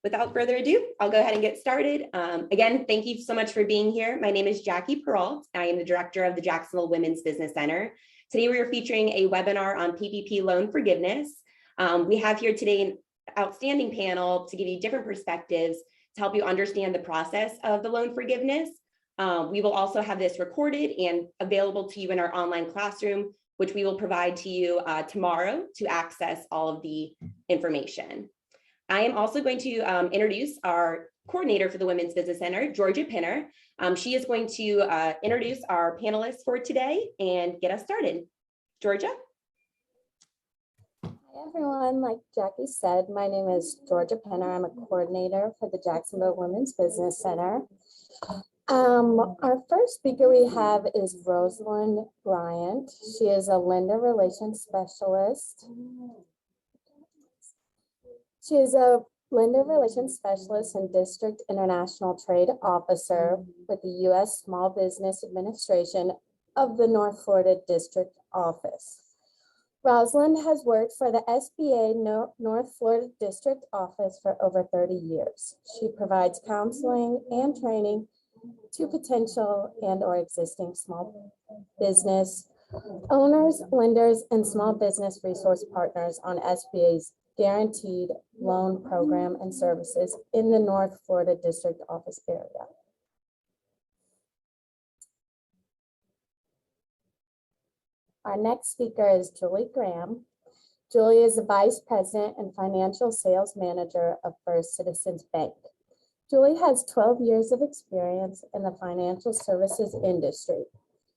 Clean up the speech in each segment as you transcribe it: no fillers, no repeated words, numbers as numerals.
without further ado, I'll go ahead and get started. Again, thank you so much for being here. My name is Jackie Peralt. I am the director of the Jacksonville Women's Business Center. Today, we are featuring a webinar on PPP Loan Forgiveness. We have here today an outstanding panel to give you different perspectives to help you understand the process of the loan forgiveness. We will also have this recorded and available to you in our online classroom, which we will provide to you tomorrow to access all of the information. I am also going to introduce our coordinator for the Women's Business Center, Georgia Pinner. She is going to introduce our panelists for today and get us started. Georgia? Hi everyone, like Jackie said, my name is Georgia Pinner. I'm a coordinator for the Jacksonville Women's Business Center. Our first speaker we have is Rosalind Bryant. She is a lender relations specialist. She is a lender relations specialist and district international trade officer with the U.S. Small Business Administration of the North Florida District Office. Rosalind has worked for the SBA North Florida District Office for over 30 years. She provides counseling and training to potential and/or existing small business owners, lenders, and small business resource partners on SBA's guaranteed loan program and services in the North Florida District Office area. Our next speaker is Julie Graham. Julie is the Vice President and Financial Sales Manager of First Citizens Bank. Julie has 12 years of experience in the financial services industry.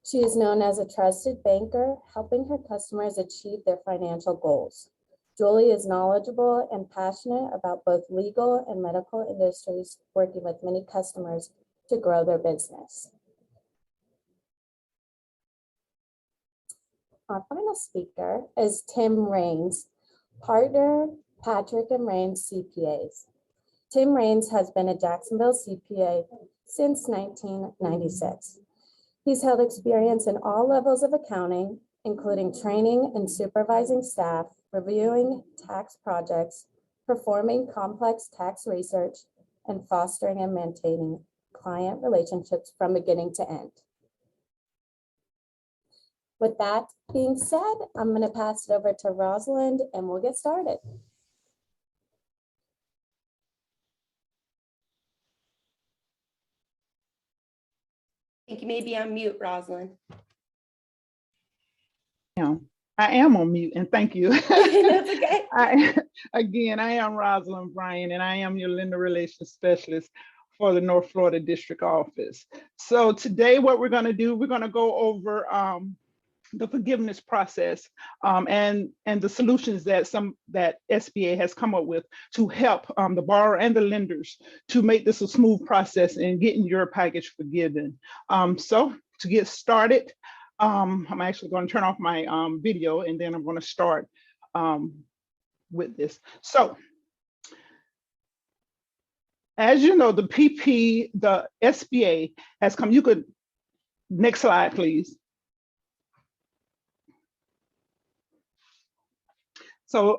She is known as a trusted banker, helping her customers achieve their financial goals. Julie is knowledgeable and passionate about both legal and medical industries, working with many customers to grow their business. Our final speaker is Tim Raines, partner, Patrick and Raines CPAs. Tim Raines has been a Jacksonville CPA since 1996. He's held experience in all levels of accounting, including training and supervising staff, reviewing tax projects, performing complex tax research, and fostering and maintaining client relationships from beginning to end. With that being said, I'm going to pass it over to Rosalind and we'll get started. I think you may be on mute, Rosalind. I am on mute, and thank you. That's okay. I am Rosalind Bryant, and I am your lender relations specialist for the North Florida District Office. So today what we're going to do, we're going to go over the forgiveness process and the solutions that SBA has come up with to help the borrower and the lenders to make this a smooth process in getting your package forgiven. So to get started, I'm actually going to turn off my video and then I'm going to start with this. So as you know, the SBA has come, you could, next slide, please. So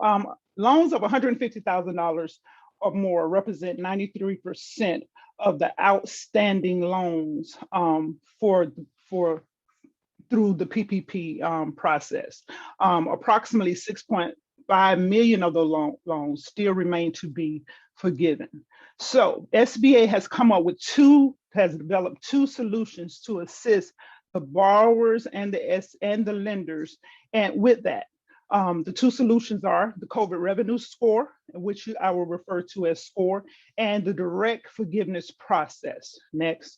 loans of $150,000 or more represent 93% of the outstanding loans through the PPP process. Approximately 6.5 million of the loans still remain to be forgiven. So SBA has developed two solutions to assist the borrowers and the lenders. And with that, the two solutions are the COVID revenue score, which I will refer to as SCORE, and the direct forgiveness process. Next.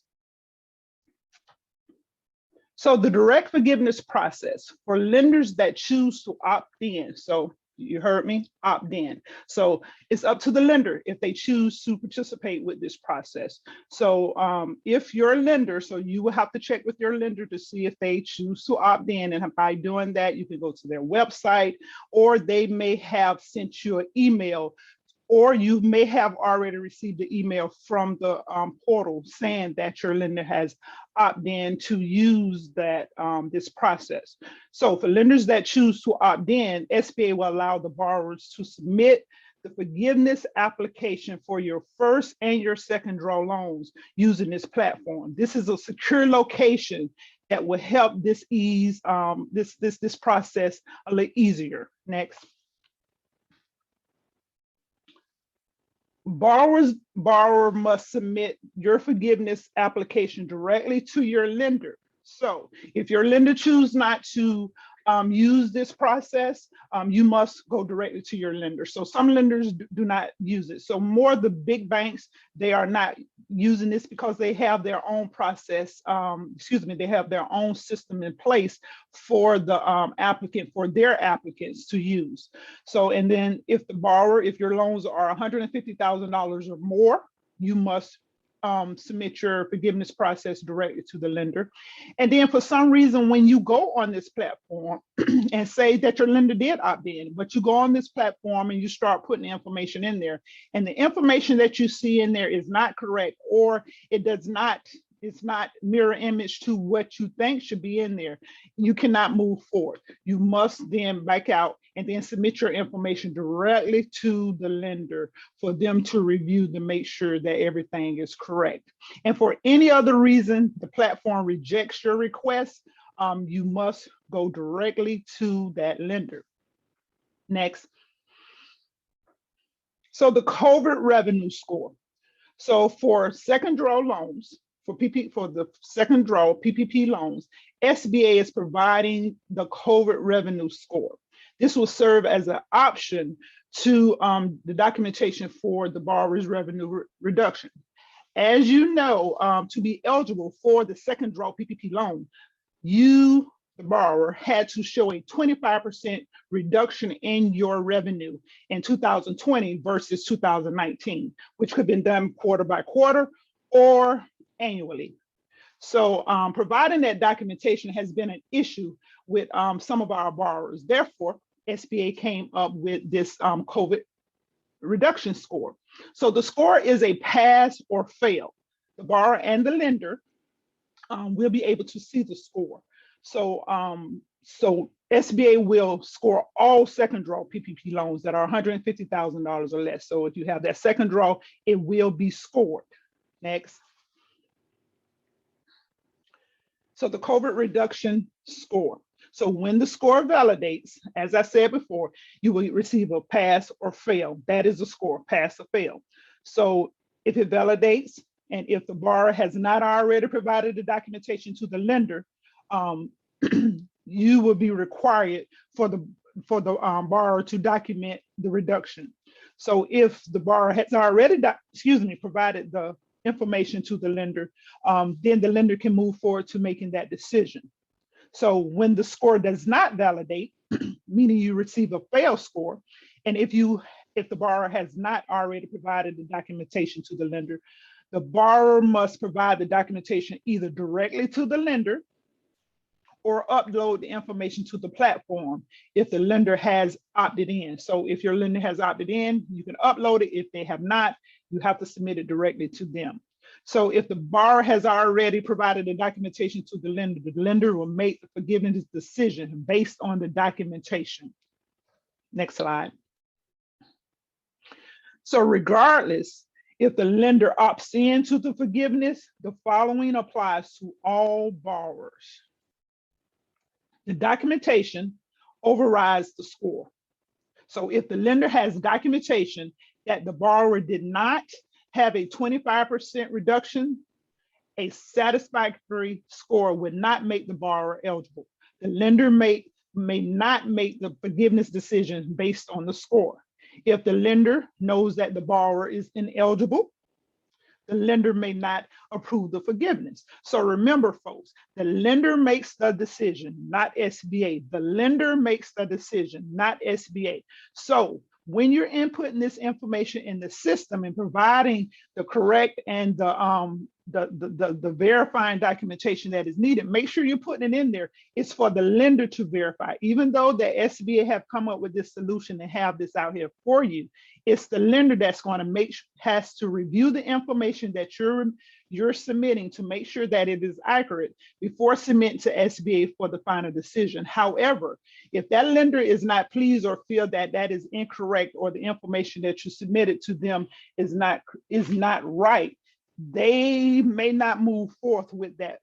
So the direct forgiveness process for lenders that choose to opt in. So you heard me, opt in. So it's up to the lender if they choose to participate with this process. So if your lender, so you will have to check with your lender to see if they choose to opt in. And by doing that, you can go to their website, or they may have sent you an email, or you may have already received the email from the portal saying that your lender has opted in to use that this process. So for lenders that choose to opt in, SBA will allow the borrowers to submit the forgiveness application for your first and your second draw loans using this platform. This is a secure location that will help this ease this process a little easier. Next. Borrower must submit your forgiveness application directly to your lender. So if your lender chooses not to use this process, you must go directly to your lender. So some lenders do not use it. So more of the big banks, they are not using this because they have their own process, they have their own system in place for the applicant, for their applicants to use. So, and then if your loans are $150,000 or more, you must submit your forgiveness process directly to the lender. And then for some reason, when you go on this platform and say that your lender did opt in, but you go on this platform and you start putting the information in there, and the information that you see in there is not correct, or it's not mirror image to what you think should be in there, you cannot move forward. You must then back out and then submit your information directly to the lender for them to review to make sure that everything is correct. And for any other reason the platform rejects your request, you must go directly to that lender. Next. So the COVID revenue score. So for second draw loans, for the second draw PPP loans, SBA is providing the COVID revenue score. This will serve as an option to the documentation for the borrower's revenue reduction. As you know, to be eligible for the second draw PPP loan, the borrower, had to show a 25% reduction in your revenue in 2020 versus 2019, which could have been done quarter by quarter or annually. So providing that documentation has been an issue with some of our borrowers. Therefore, SBA came up with this COVID reduction score. So the score is a pass or fail. The borrower and the lender will be able to see the score. So, SBA will score all second draw PPP loans that are $150,000 or less. So if you have that second draw, it will be scored. Next. So the COVID reduction score. So when the score validates, as I said before, you will receive a pass or fail. That is a score, pass or fail. So if it validates, and if the borrower has not already provided the documentation to the lender, you will be required for the borrower to document the reduction. So if the borrower has already provided the information to the lender, then the lender can move forward to making that decision. So when the score does not validate, meaning you receive a fail score, and if the borrower has not already provided the documentation to the lender, the borrower must provide the documentation either directly to the lender or upload the information to the platform if the lender has opted in. So if your lender has opted in, you can upload it. If they have not, you have to submit it directly to them. So if the borrower has already provided the documentation to the lender will make the forgiveness decision based on the documentation. Next slide. So regardless, if the lender opts into the forgiveness, the following applies to all borrowers. The documentation overrides the score. So if the lender has documentation that the borrower did not have a 25% reduction, a satisfactory score would not make the borrower eligible. The lender may not make the forgiveness decision based on the score. If the lender knows that the borrower is ineligible, the lender may not approve the forgiveness. So remember, folks, the lender makes the decision, not SBA. The lender makes the decision, not SBA. So when you're inputting this information in the system and providing the correct and the the verifying documentation that is needed, make sure you're putting it in there. It's for the lender to verify. Even though the SBA have come up with this solution and have this out here for you, it's the lender that's going to has to review the information that you're submitting to make sure that it is accurate before submitting to SBA for the final decision. However, if that lender is not pleased or feel that that is incorrect, or the information that you submitted to them is not right, they may not move forth with that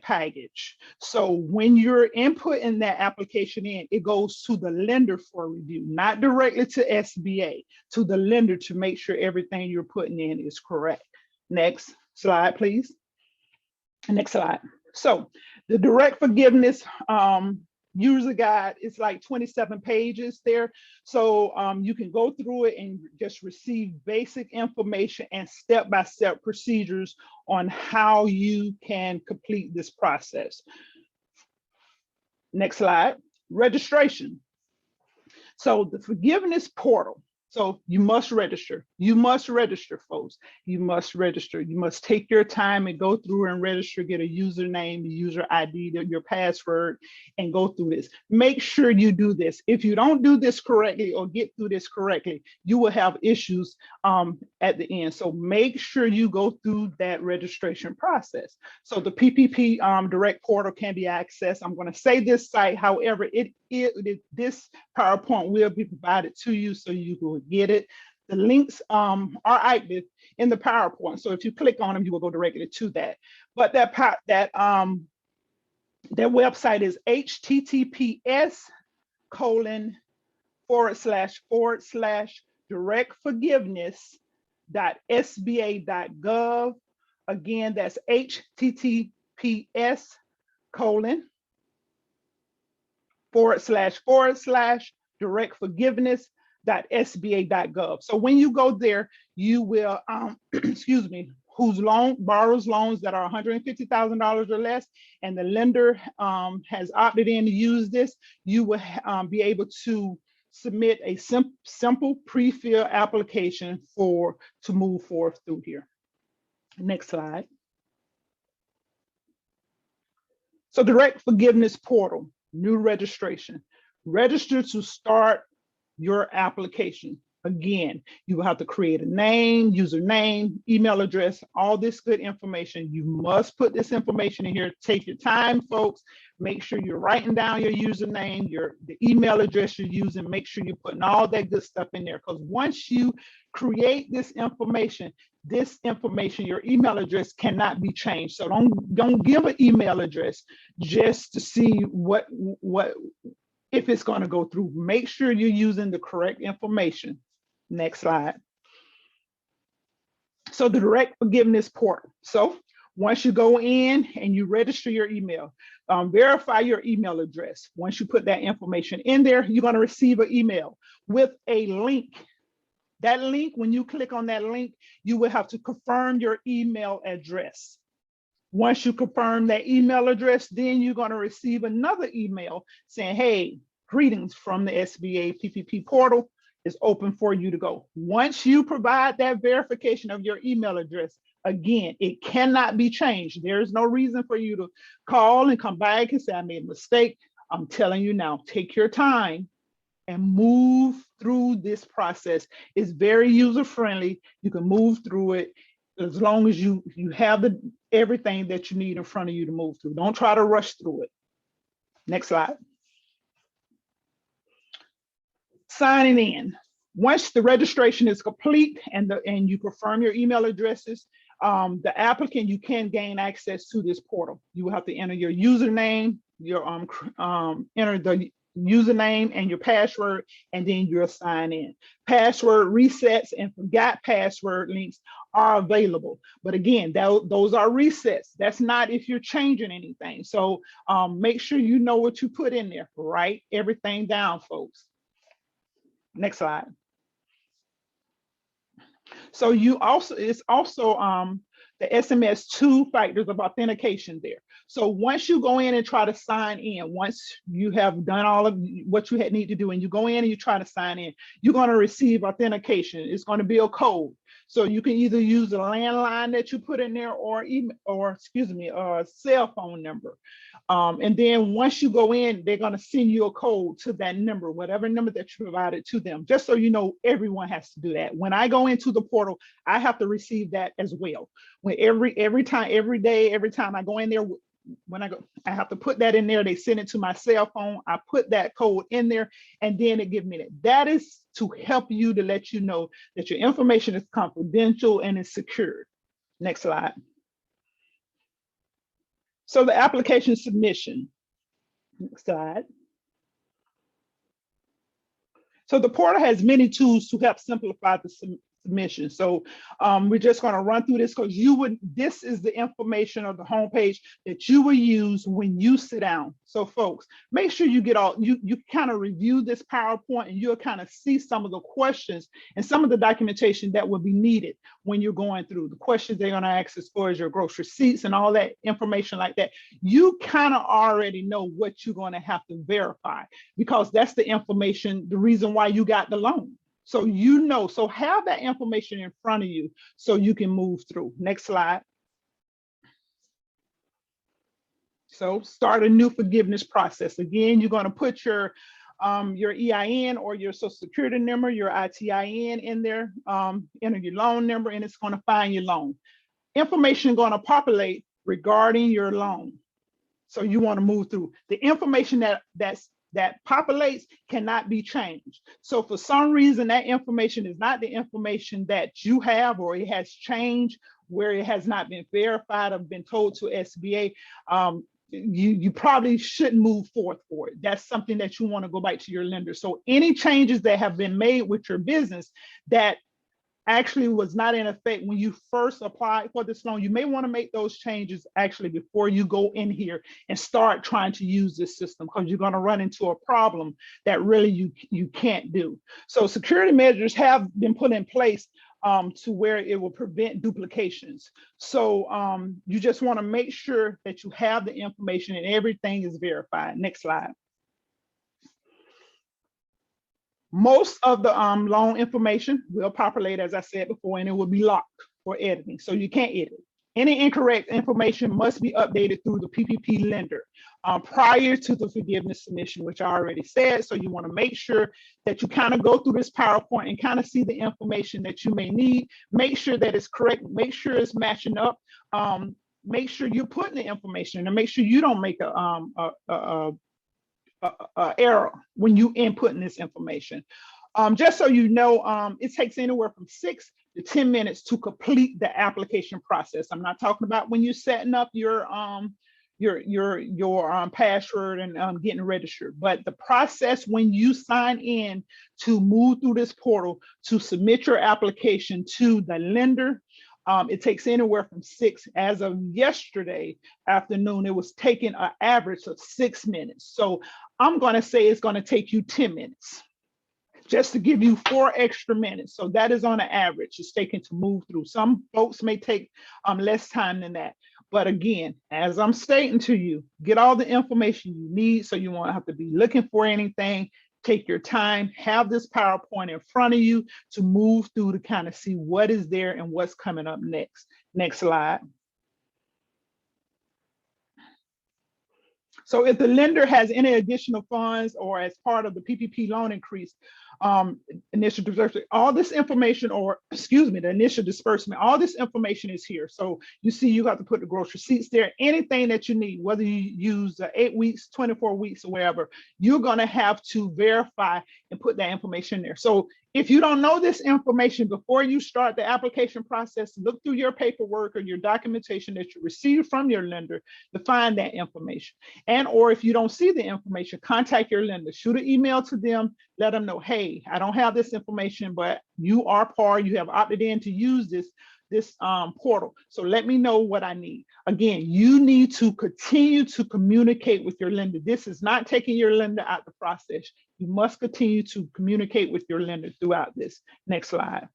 package. So when you're inputting that application in, it goes to the lender for review, not directly to SBA, to the lender to make sure everything you're putting in is correct. Next slide, please. Next slide. So the direct forgiveness user guide is like 27 pages there. So you can go through it and just receive basic information and step-by-step procedures on how you can complete this process. Next slide. Registration. So the forgiveness portal. So you must register. You must register, folks. You must register. You must take your time and go through and register, get a username, the user ID, your password, and go through this. Make sure you do this. If you don't do this correctly or get through this correctly, you will have issues at the end. So make sure you go through that registration process. So the PPP Direct portal can be accessed. I'm going to say this site, however, this PowerPoint will be provided to you so you will get it. The links are active in the PowerPoint. So if you click on them, you will go directly to that. But that website is https://directforgiveness.sba.gov. Again, that's https://directforgiveness.sba.gov. So when you go there, you will, excuse me, whose borrows loans that are $150,000 or less, and the lender has opted in to use this, you will be able to submit a simple pre-fill application to move forward through here. Next slide. So direct forgiveness portal, new registration. Register to start your application. Again, you will have to create a name, username, email address, all this good information. You must put this information in here. Take your time, folks. Make sure you're writing down your username, the email address you're using. Make sure you're putting all that good stuff in there, because once you create this information, your email address cannot be changed. So don't give an email address just to see if it's going to go through. Make sure you're using the correct information. Next slide. So the direct forgiveness portal. So once you go in and you register your email, verify your email address. Once you put that information in there, you're going to receive an email with a link. That link, when you click on that link, you will have to confirm your email address. Once you confirm that email address, then you're going to receive another email saying, hey, greetings from the SBA PPP portal is open for you to go. Once you provide that verification of your email address, again, it cannot be changed. There is no reason for you to call and come back and say, I made a mistake. I'm telling you now, take your time and move through this process. It's very user-friendly. You can move through it as long as you have everything that you need in front of you to move through. Don't try to rush through it. Next slide. Signing in. Once the registration is complete and you confirm your email addresses, the applicant, you can gain access to this portal. You will have to enter your username, enter the username and your password, and then you'll sign in. Password resets and forgot password links are available. But again, those are resets. That's not if you're changing anything. So make sure you know what you put in there. Write everything down, folks. Next slide. So it's also the SMS 2 factors of authentication there. So once you go in and try to sign in, once you have done all of what you need to do and you go in and you try to sign in, you're going to receive authentication. It's going to be a code. So you can either use a landline that you put in there or a cell phone number. And then once you go in, they're going to send you a code to that number, whatever number that you provided to them, just so you know everyone has to do that. When I go into the portal, I have to receive that as well. When every day, every time I go in there, I have to put that in there. They send it to my cell phone. I put that code in there, and then it gives me that. That is to help you, to let you know that your information is confidential and is secured. Next slide. So the application submission. Next slide. So the portal has many tools to help simplify the submission. So we're just going to run through this because this is the information of the homepage that you will use when you sit down. So folks, make sure you get you kind of review this PowerPoint, and you'll kind of see some of the questions and some of the documentation that will be needed when you're going through. The questions they're going to ask as far as your gross receipts and all that information like that. You kind of already know what you're going to have to verify, because that's the information, the reason why you got the loan. So you know, so have that information in front of you so you can move through. Next slide. So start a new forgiveness process. Again, you're going to put your EIN or your Social Security number, your ITIN in there, enter your loan number, and it's going to find your loan. Information going to populate regarding your loan. So you want to move through. The information that populates cannot be changed. So for some reason, that information is not the information that you have, or it has changed where it has not been verified or been told to SBA, you probably shouldn't move forth for it. That's something that you want to go back to your lender. So any changes that have been made with your business that actually was not in effect when you first applied for this loan, you may want to make those changes actually before you go in here and start trying to use this system, because you're going to run into a problem that really you can't do. So security measures have been put in place to where it will prevent duplications. So you just want to make sure that you have the information and everything is verified. Next slide. Most of the loan information will populate, as I said before, and it will be locked for editing, so you can't edit. Any incorrect information must be updated through the PPP lender prior to the forgiveness submission, which I already said. So you want to make sure that you kind of go through this PowerPoint and kind of see the information that you may need. Make sure that it's correct. Make sure it's matching up. Make sure you're putting the information, and make sure you don't make a error when you inputting this information. Just so you know, it takes anywhere from 6 to 10 minutes to complete the application process. I'm not talking about when you're setting up your password and getting registered, but the process when you sign in to move through this portal to submit your application to the lender. It takes anywhere from 6, as of yesterday afternoon, it was taking an average of 6 minutes. So I'm going to say it's going to take you 10 minutes just to give you 4 extra minutes. So that is on an average it's taken to move through. Some folks may take less time than that. But again, as I'm stating to you, get all the information you need so you won't have to be looking for anything. Take your time, have this PowerPoint in front of you to move through to kind of see what is there and what's coming up next. Next slide. So if the lender has any additional funds or as part of the PPP loan increase, initial disbursement, all this information, or excuse me, the initial disbursement, all this information is here. So you see, you have to put the gross receipts there, anything that you need, whether you use 8 weeks, 24 weeks, or wherever, you're going to have to verify and put that information there. So if you don't know this information before you start the application process, look through your paperwork or your documentation that you received from your lender to find that information. And or if you don't see the information, contact your lender, shoot an email to them, let them know, hey, I don't have this information, but you are par, you have opted in to use this portal. So let me know what I need. Again, you need to continue to communicate with your lender. This is not taking your lender out the process. You must continue to communicate with your lender throughout this. Next slide.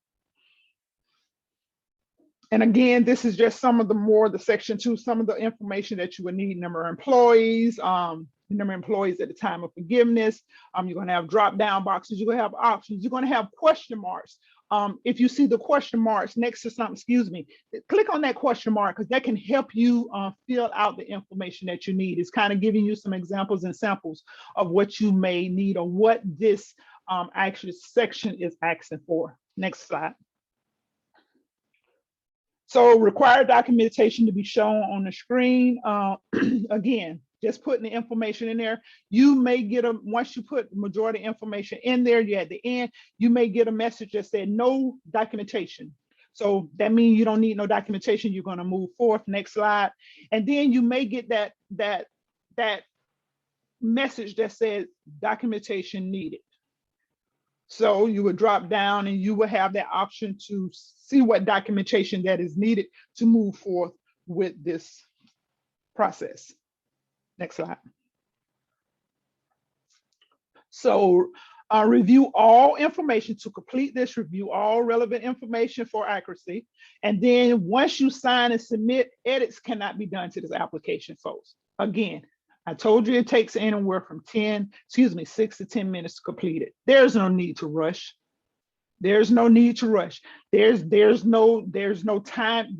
And again, this is just some of the section 2, some of the information that you would need: number of employees, number of employees at the time of forgiveness. You're going to have drop down boxes. You're going to have options. You're going to have question marks. If you see the question marks next to something, click on that question mark, because that can help you fill out the information that you need. It's kind of giving you some examples and samples of what you may need or what this actual section is asking for. Next slide. So required documentation to be shown on the screen. Again, just putting the information in there. You may get once you put the majority information in there, at the end, you may get a message that said no documentation. So that means you don't need no documentation. You're going to move forth. Next slide. And then you may get that message that says documentation needed. So you would drop down and you will have that option to see what documentation that is needed to move forth with this process. Next slide. So review all information. To complete this, review all relevant information for accuracy. And then once you sign and submit, edits cannot be done to this application, folks. Again, I told you it takes anywhere from 6 to 10 minutes to complete it. There's no need to rush. There's no need to rush. There's no time.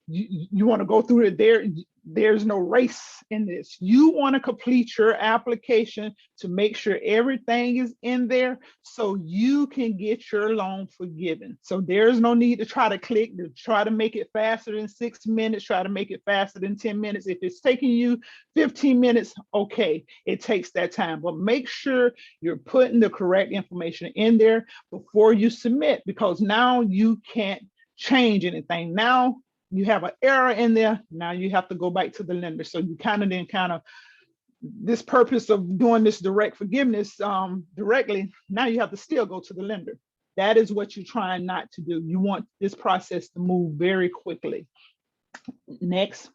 You want to go through it. There's no race in this. You want to complete your application to make sure everything is in there so you can get your loan forgiven. So there's no need to try to make it faster than 6 minutes, try to make it faster than 10 minutes. If it's taking you 15 minutes, okay, it takes that time. But make sure you're putting the correct information in there before you submit, because now you can't change anything. Now you have an error in there. Now you have to go back to the lender. So you this purpose of doing this direct forgiveness directly, now you have to still go to the lender. That is what you're trying not to do. You want this process to move very quickly. Next.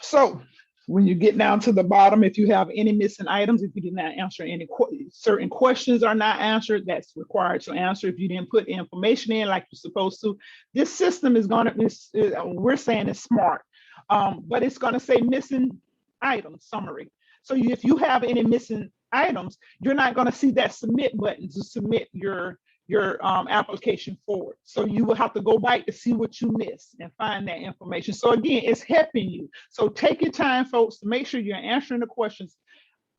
So when you get down to the bottom, if you have any missing items, if you did not answer any certain questions are not answered, that's required to answer. If you didn't put the information in like you're supposed to, this system is we're saying it's smart, but it's going to say missing items summary. So if you have any missing items, you're not going to see that submit button to submit your application forward. So you will have to go back to see what you missed and find that information. So again, it's helping you. So take your time, folks, to make sure you're answering the questions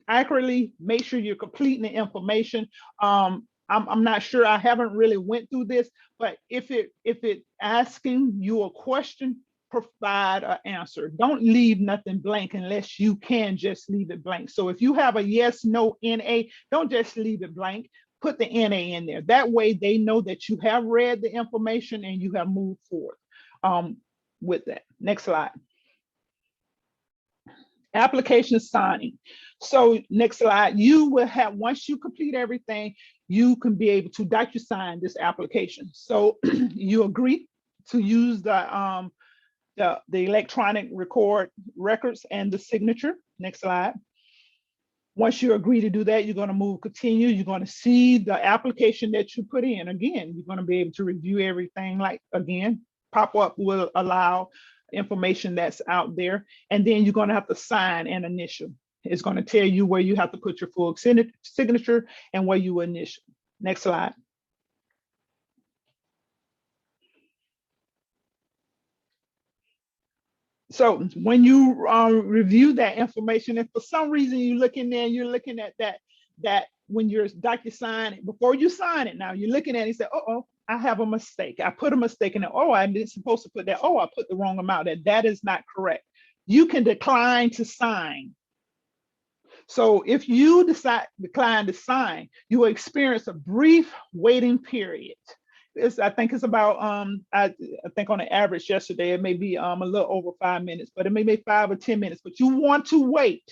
accurately. Make sure you're completing the information. I'm not sure, I haven't really went through this, but if it asking you a question, provide an answer. Don't leave nothing blank unless you can just leave it blank. So if you have a yes, no, NA, don't just leave it blank. Put the NA in there. That way they know that you have read the information and you have moved forward with that. Next slide. Application signing. So next slide, you will have, once you complete everything, you can be able to Docusign this application. So you agree to use the electronic records and the signature. Next slide. Once you agree to do that, you're going to move continue. You're going to see the application that you put in. Again, you're going to be able to review everything. Like, again, pop-up will allow information that's out there. And then you're going to have to sign and initial. It's going to tell you where you have to put your full signature and where you initial. Next slide. So when you review that information, if for some reason you look in there, you're looking at that when you're Docusigning, before you sign it, now you're looking at it and say, oh, I have a mistake. I put a mistake in it. Oh, I didn't supposed to put that. Oh, I put the wrong amount. That is not correct. You can decline to sign. So if you decline to sign, you will experience a brief waiting period. I think it's about, I think on the average yesterday, it may be a little over 5 minutes, but it may be 5 or 10 minutes, but you want to wait.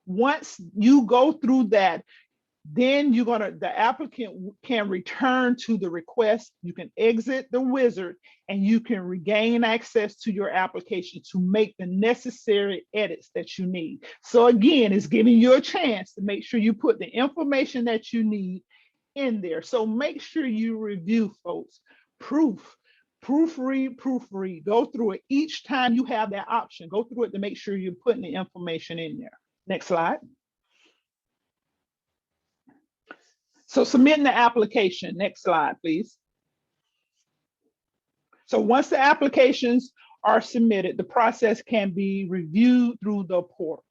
Once you go through that, then the applicant can return to the request. You can exit the wizard and you can regain access to your application to make the necessary edits that you need. So again, it's giving you a chance to make sure you put the information that you need in there. So make sure you review, folks. Proofread. Go through it. Each time you have that option, go through it to make sure you're putting the information in there. Next slide. So submitting the application. Next slide, please. So once the applications are submitted, the process can be reviewed through the portal.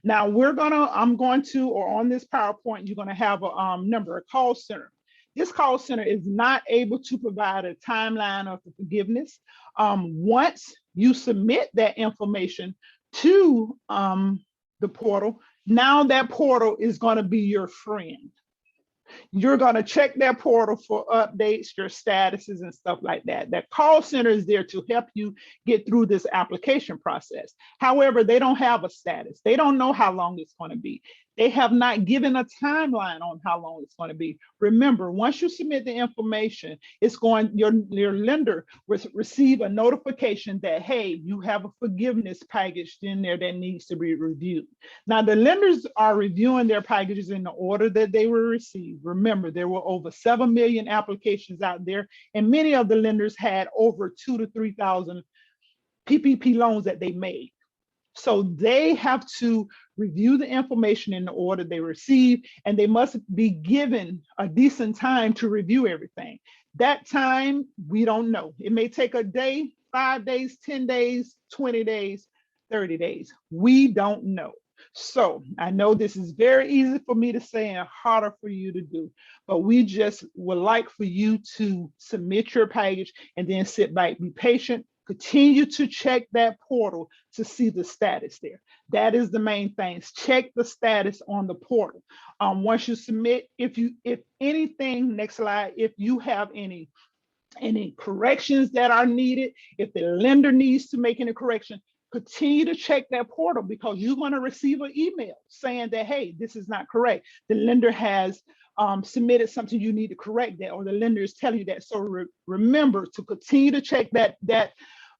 Now I'm going to, or on this PowerPoint, you're gonna have a number, a call center. This call center is not able to provide a timeline of the forgiveness. Once you submit that information to the portal, now that portal is gonna be your friend. You're going to check their portal for updates, your statuses and stuff like that. That call center is there to help you get through this application process. However, they don't have a status. They don't know how long it's going to be. They have not given a timeline on how long it's going to be. Remember, once you submit the information, your lender will receive a notification that, hey, you have a forgiveness package in there that needs to be reviewed. Now, the lenders are reviewing their packages in the order that they were received. Remember, there were over 7 million applications out there, and many of the lenders had over 2,000 to 3,000 PPP loans that they made. So they have to review the information in the order they receive, and they must be given a decent time to review everything. That time, we don't know. It may take a day, 5 days, 10 days, 20 days, 30 days. We don't know. So I know this is very easy for me to say and harder for you to do, but we just would like for you to submit your package and then sit back, be patient. Continue to check that portal to see the status there. That is the main thing. Check the status on the portal. Once you submit, if anything, next slide, if you have any corrections that are needed, if the lender needs to make any correction, continue to check that portal, because you're going to receive an email saying that, hey, this is not correct. The lender has submitted something, you need to correct that, or the lender is telling you that. So remember to continue to check that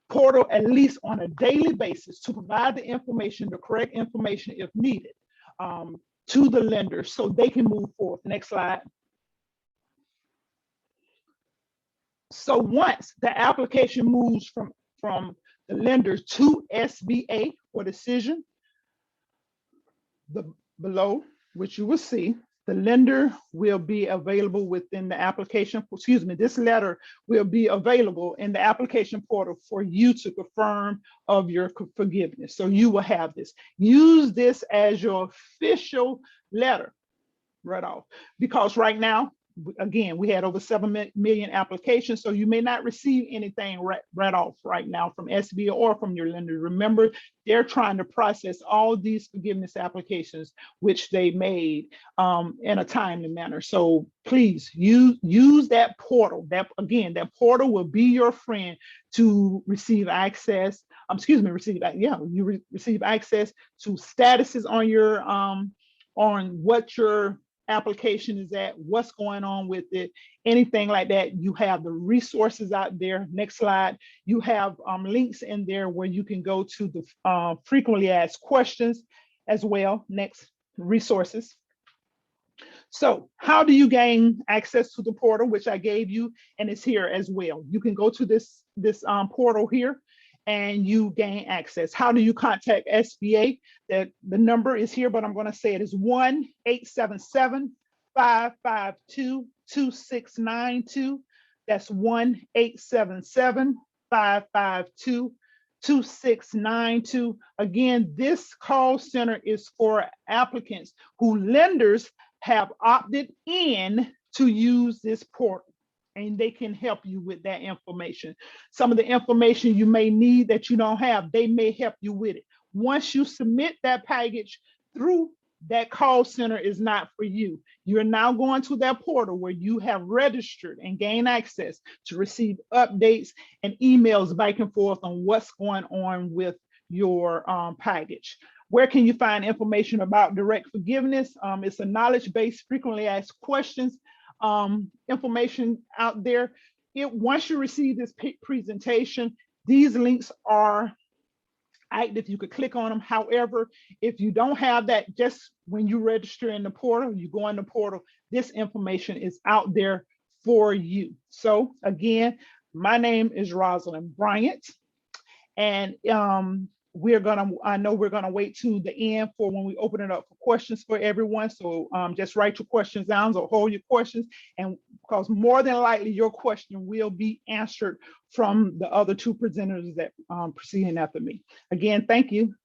portal at least on a daily basis to provide the information, the correct information if needed, to the lender so they can move forward. Next slide. So once the application moves from the lender to SBA for decision, below, which you will see, the lender will be available within the application, this letter will be available in the application portal for you to confirm of your forgiveness. So you will have this. Use this as your official letter right off, because right now, again, we had over 7 million applications, so you may not receive anything right off right now from SBA or from your lender. Remember, they're trying to process all these forgiveness applications which they made in a timely manner. So please use that portal. That portal will be your friend to receive access. Receive access to statuses on your on what your application is at, what's going on with it, anything like that. You have the resources out there. Next slide. You have links in there where you can go to the frequently asked questions as well. Next, resources. So how do you gain access to the portal, which I gave you, and it's here as well. You can go to this portal here and you gain access. How do you contact SBA? The number is here, but I'm going to say it is 1-877-552-2692. That's 1-877-552-2692. Again, this call center is for applicants who lenders have opted in to use this portal, and they can help you with that information. Some of the information you may need that you don't have, they may help you with it. Once you submit that package through, that call center is not for you. You're now going to that portal where you have registered and gain access to receive updates and emails back and forth on what's going on with your package. Where can you find information about direct forgiveness? It's a knowledge-based, frequently asked questions information out there. Once you receive this presentation, these links are active. You could click on them. However, if you don't have that, just when you register in the portal, you go in the portal, this information is out there for you. So again, my name is Rosalind Bryant, and I know we're gonna wait to the end for when we open it up for questions for everyone. So just write your questions down or hold your questions, and because more than likely your question will be answered from the other two presenters that proceeding after me. Again, thank you.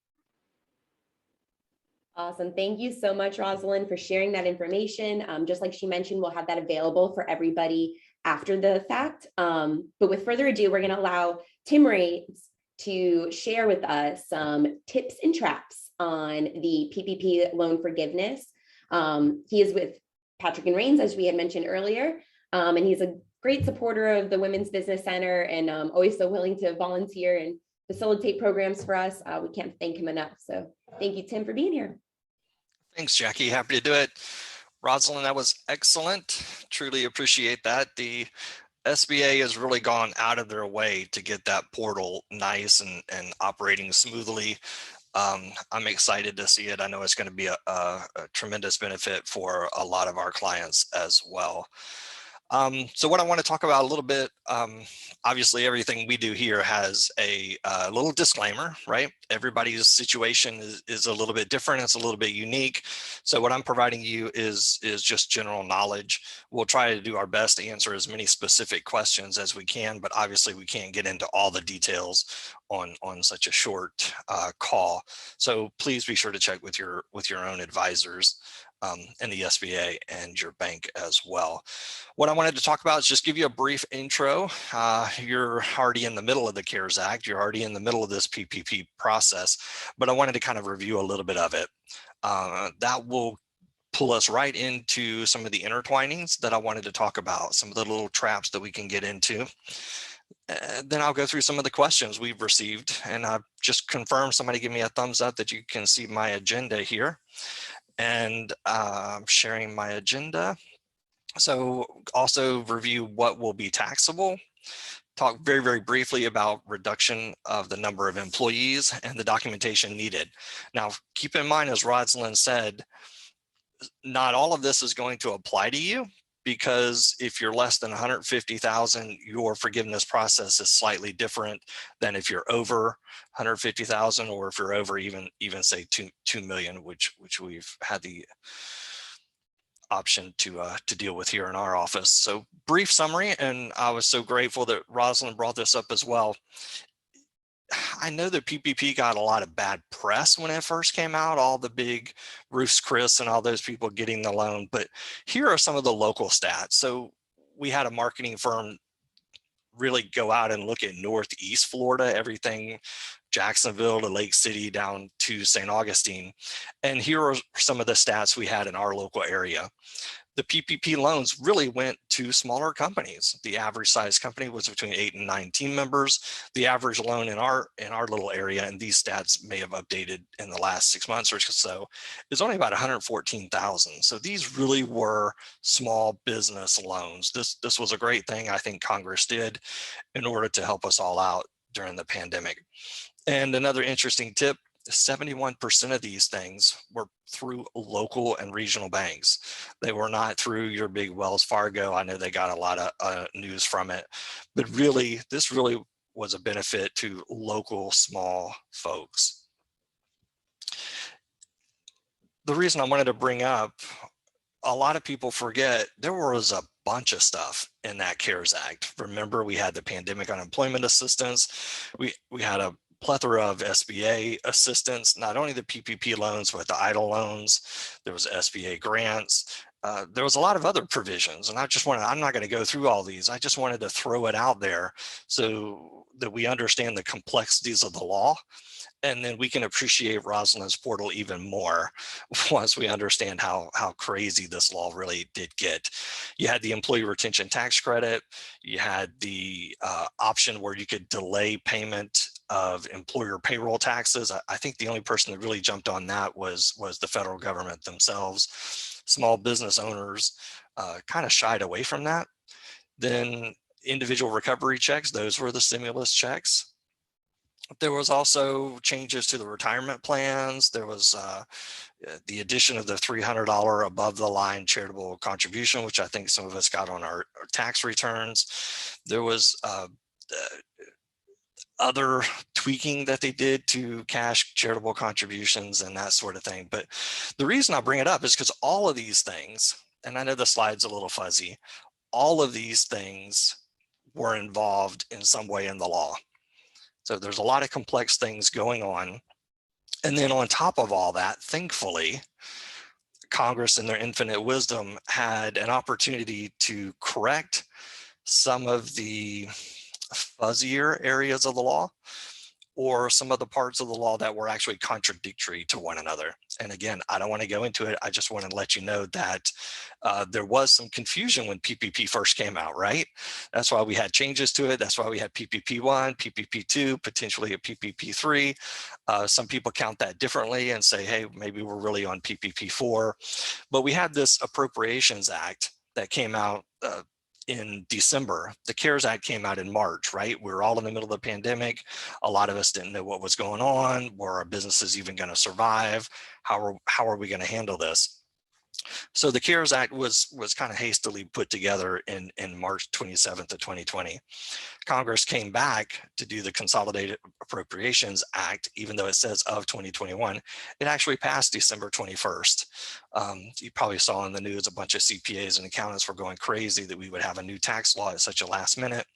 Awesome. Thank you so much, Rosalind, for sharing that information. Just like she mentioned, we'll have that available for everybody after the fact. But with further ado, we're going to allow Tim Raines to share with us some tips and traps on the PPP loan forgiveness. He is with Patrick and Raines, as we had mentioned earlier, and he's a great supporter of the Women's Business Center and always so willing to volunteer and facilitate programs for us. We can't thank him enough. So thank you, Tim, for being here. Thanks, Jackie. Happy to do it. Rosalind, that was excellent. Truly appreciate that. The SBA has really gone out of their way to get that portal nice and operating smoothly. I'm excited to see it. I know it's going to be a tremendous benefit for a lot of our clients as well. So what I want to talk about a little bit, obviously everything we do here has a little disclaimer, right? Everybody's situation is a little bit different. It's a little bit unique. So what I'm providing you is just general knowledge. We'll try to do our best to answer as many specific questions as we can, but obviously we can't get into all the details on such a short call. So please be sure to check with your own advisors and the SBA and your bank as well. What I wanted to talk about is just give you a brief intro. You're already in the middle of the CARES Act. You're already in the middle of this PPP process, but I wanted to kind of review a little bit of it. That will pull us right into some of the intertwinings that I wanted to talk about, some of the little traps that we can get into. Then I'll go through some of the questions we've received, and I've just confirmed, somebody give me a thumbs up that you can see my agenda here. And I'm sharing my agenda. So also review what will be taxable, talk very, very briefly about reduction of the number of employees and the documentation needed. Now, keep in mind, as Rosalind said, not all of this is going to apply to you, because if you're less than 150,000, your forgiveness process is slightly different than if you're over 150,000, or if you're over even say 2 million, which we've had the option to deal with here in our office. So brief summary, and I was so grateful that Rosalind brought this up as well. I know that PPP got a lot of bad press when it first came out, all the big Bruce Chris and all those people getting the loan, but here are some of the local stats. So we had a marketing firm really go out and look at Northeast Florida, everything Jacksonville to Lake City down to St. Augustine. And here are some of the stats we had in our local area. The PPP loans really went to smaller companies. The average size company was between 8 and 9 team members. The average loan in our little area, and these stats may have updated in the last 6 months or so, is only about 114,000. So these really were small business loans. This was a great thing I think Congress did in order to help us all out during the pandemic. And another interesting tip, 71% of these things were through local and regional banks. They were not through your big Wells Fargo. I know they got a lot of news from it, but really, this really was a benefit to local small folks. The reason I wanted to bring up, a lot of people forget there was a bunch of stuff in that CARES Act. Remember, we had the pandemic unemployment assistance. We had a plethora of SBA assistance, not only the PPP loans, but the EIDL loans. There was SBA grants. There was a lot of other provisions, and I'm not going to go through all these. I just wanted to throw it out there so that we understand the complexities of the law, and then we can appreciate Rosalind's portal even more once we understand how crazy this law really did get. You had the employee retention tax credit. You had the option where you could delay payment of employer payroll taxes. I think the only person that really jumped on that was the federal government themselves. Small business owners kind of shied away from that. Then individual recovery checks, those were the stimulus checks. There was also changes to the retirement plans. There was the addition of the $300 above the line charitable contribution, which I think some of us got on our tax returns. There was other tweaking that they did to cash charitable contributions and that sort of thing. But the reason I bring it up is because all of these things, and I know the slide's a little fuzzy, all of these things were involved in some way in the law. So there's a lot of complex things going on. And then on top of all that, thankfully, Congress in their infinite wisdom had an opportunity to correct some of the fuzzier areas of the law, or some of the parts of the law that were actually contradictory to one another. And again, I don't want to go into it. I just want to let you know that there was some confusion when PPP first came out, right? That's why we had changes to it. That's why we had PPP 1, PPP 2, potentially a PPP 3. Some people count that differently and say, hey, maybe we're really on PPP 4. But we had this Appropriations Act that came out in December. The CARES Act came out in March, right? We were all in the middle of the pandemic. A lot of us didn't know what was going on. Were our businesses even going to survive? How are we going to handle this? So the CARES Act was kind of hastily put together in March 27th of 2020. Congress came back to do the Consolidated Appropriations Act, even though it says of 2021. It actually passed December 21st. You probably saw in the news a bunch of CPAs and accountants were going crazy that we would have a new tax law at such a last minute.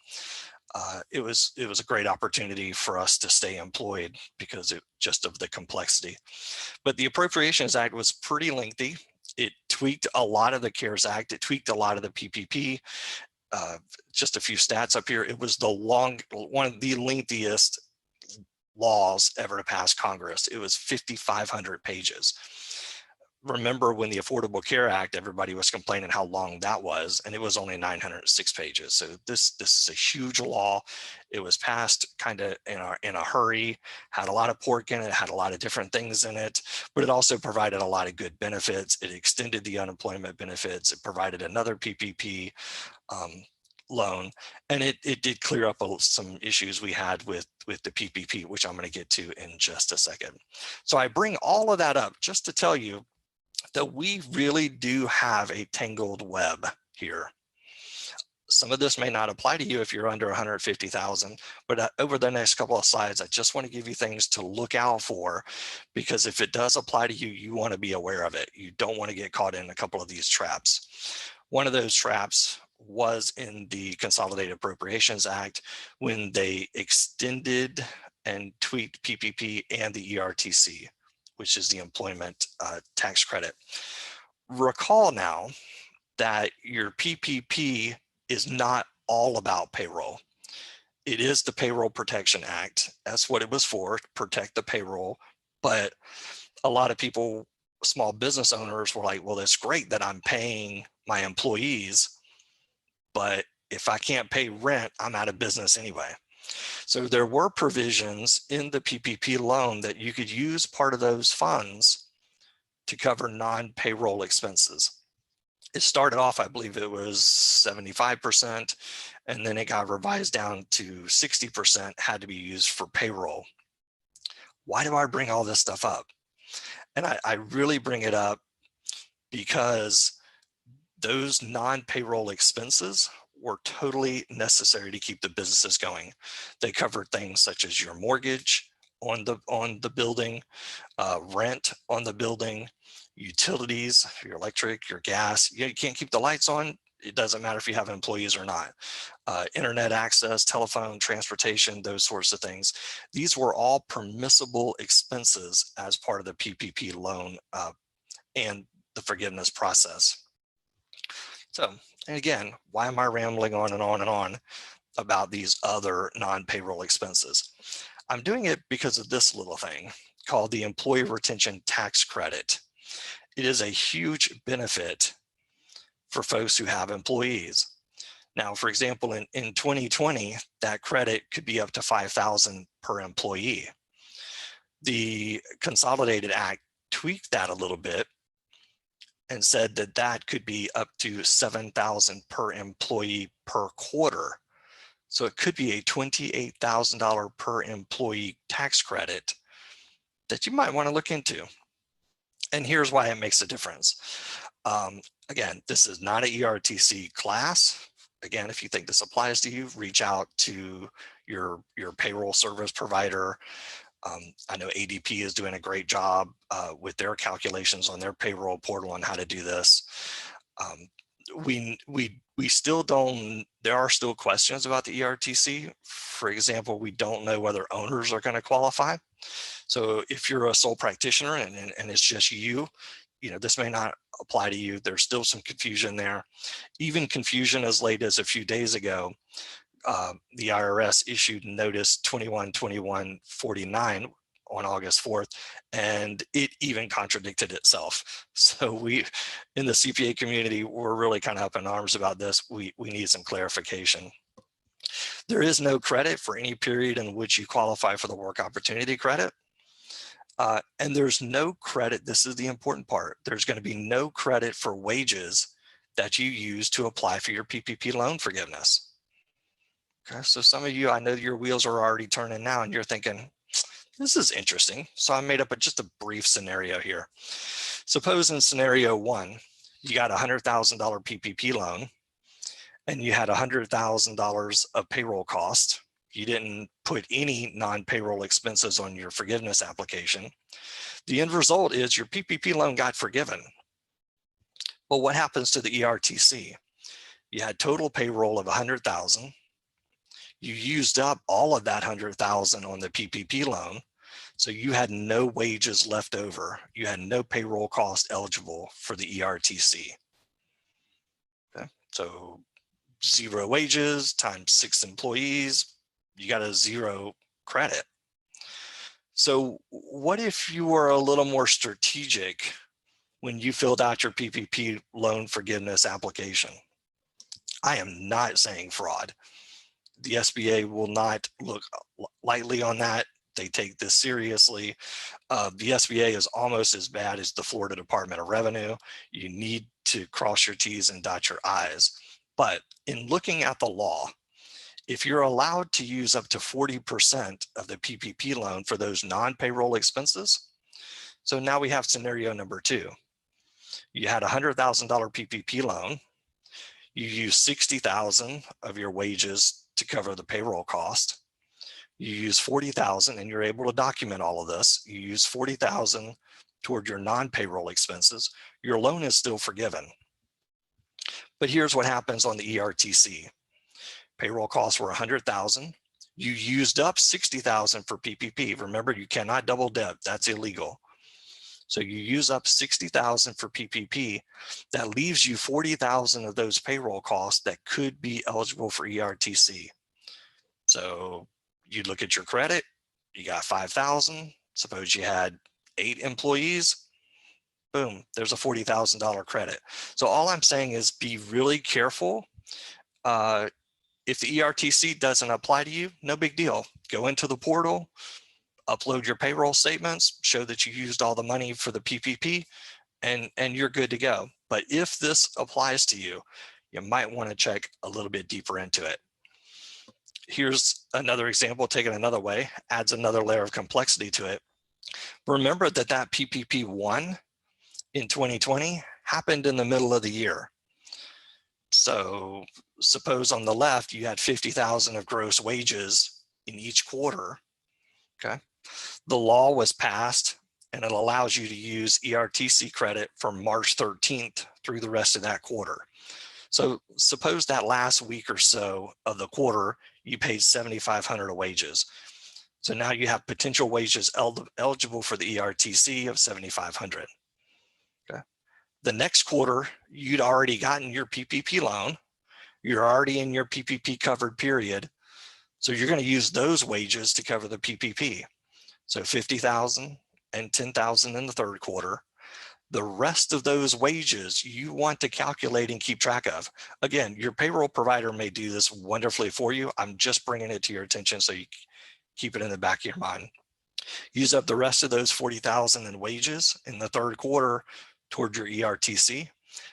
It was a great opportunity for us to stay employed because just of the complexity. But the Appropriations Act was pretty lengthy. It tweaked a lot of the CARES Act. It tweaked a lot of the PPP. Just a few stats up here. It was one of the lengthiest laws ever to pass Congress. It was 5,500 pages. Remember when the Affordable Care Act, everybody was complaining how long that was, and it was only 906 pages. So this is a huge law. It was passed kind of in a hurry, had a lot of pork in it, had a lot of different things in it, but it also provided a lot of good benefits. It extended the unemployment benefits. It provided another PPP loan, and it did clear up some issues we had with the PPP, which I'm going to get to in just a second. So I bring all of that up just to tell you that we really do have a tangled web here. Some of this may not apply to you if you're under 150,000, but over the next couple of slides, I just want to give you things to look out for, because if it does apply to you, you want to be aware of it. You don't want to get caught in a couple of these traps. One of those traps was in the Consolidated Appropriations Act when they extended and tweaked PPP and the ERTC, which is the employment tax credit. Recall now that your PPP is not all about payroll. It is the Payroll Protection Act. That's what it was for, to protect the payroll. But a lot of people, small business owners, were like, well, that's great that I'm paying my employees, but if I can't pay rent, I'm out of business anyway. So there were provisions in the PPP loan that you could use part of those funds to cover non-payroll expenses. It started off, I believe it was 75%, and then it got revised down to 60% had to be used for payroll. Why do I bring all this stuff up? And I really bring it up because those non-payroll expenses were totally necessary to keep the businesses going. They covered things such as your mortgage on the building, rent on the building, utilities, your electric, your gas. You can't keep the lights on. It doesn't matter if you have employees or not. Internet access, telephone, transportation, those sorts of things. These were all permissible expenses as part of the PPP loan and the forgiveness process. So, and again, why am I rambling on and on and on about these other non-payroll expenses? I'm doing it because of this little thing called the Employee Retention Tax Credit. It is a huge benefit for folks who have employees. Now, for example, in 2020, that credit could be up to $5,000 per employee. The Consolidated Act tweaked that a little bit and said that that could be up to $7,000 per employee per quarter. So it could be a $28,000 per employee tax credit that you might want to look into. And here's why it makes a difference. Again, this is not an ERTC class. Again, if you think this applies to you, reach out to your payroll service provider. I know ADP is doing a great job with their calculations on their payroll portal on how to do this. We still don't, there are still questions about the ERTC. For example, we don't know whether owners are going to qualify. So if you're a sole practitioner and it's just you, this may not apply to you. There's still some confusion there. Even confusion as late as a few days ago, the IRS issued notice 212149 on August 4th, and it even contradicted itself. So we, in the CPA community, we're really kind of up in arms about this. We need some clarification. There is no credit for any period in which you qualify for the work opportunity credit. And there's no credit, this is the important part, there's going to be no credit for wages that you use to apply for your PPP loan forgiveness. Okay, so some of you, I know your wheels are already turning now and you're thinking, this is interesting. So I made up just a brief scenario here. Suppose in scenario one, you got a $100,000 PPP loan and you had $100,000 of payroll cost. You didn't put any non-payroll expenses on your forgiveness application. The end result is your PPP loan got forgiven. Well, what happens to the ERTC? You had total payroll of $100,000. You used up all of that $100,000 on the PPP loan. So you had no wages left over. You had no payroll cost eligible for the ERTC. Okay, so 0 wages times 6 employees, you got a 0 credit. So what if you were a little more strategic when you filled out your PPP loan forgiveness application? I am not saying fraud. The SBA will not look lightly on that. They take this seriously. The SBA is almost as bad as the Florida Department of Revenue. You need to cross your T's and dot your I's. But in looking at the law, if you're allowed to use up to 40% of the PPP loan for those non-payroll expenses, so now we have scenario number 2. You had a $100,000 PPP loan. You use $60,000 of your wages to cover the payroll cost. You use $40,000 and you're able to document all of this. You use $40,000 toward your non-payroll expenses. Your loan is still forgiven. But here's what happens on the ERTC. Payroll costs were $100,000. You used up $60,000 for PPP. Remember, you cannot double dip. That's illegal. So you use up $60,000 for PPP. That leaves you $40,000 of those payroll costs that could be eligible for ERTC. So you look at your credit, you got $5,000. Suppose you had 8 employees. Boom, there's a $40,000 credit. So all I'm saying is be really careful. If the ERTC doesn't apply to you, no big deal. Go into the portal, upload your payroll statements, show that you used all the money for the PPP, and you're good to go. But if this applies to you, you might want to check a little bit deeper into it. Here's another example taken another way, adds another layer of complexity to it. Remember that PPP 1 in 2020 happened in the middle of the year. So suppose on the left, you had 50,000 of gross wages in each quarter, okay? The law was passed and it allows you to use ERTC credit from March 13th through the rest of that quarter. So suppose that last week or so of the quarter, you paid $7,500 of wages. So now you have potential wages eligible for the ERTC of $7,500. Okay. The next quarter, you'd already gotten your PPP loan. You're already in your PPP covered period. So you're going to use those wages to cover the PPP. So 50,000 and 10,000 in the third quarter. The rest of those wages you want to calculate and keep track of. Again, your payroll provider may do this wonderfully for you. I'm just bringing it to your attention so you keep it in the back of your mind. Use up the rest of those 40,000 in wages in the third quarter toward your ERTC.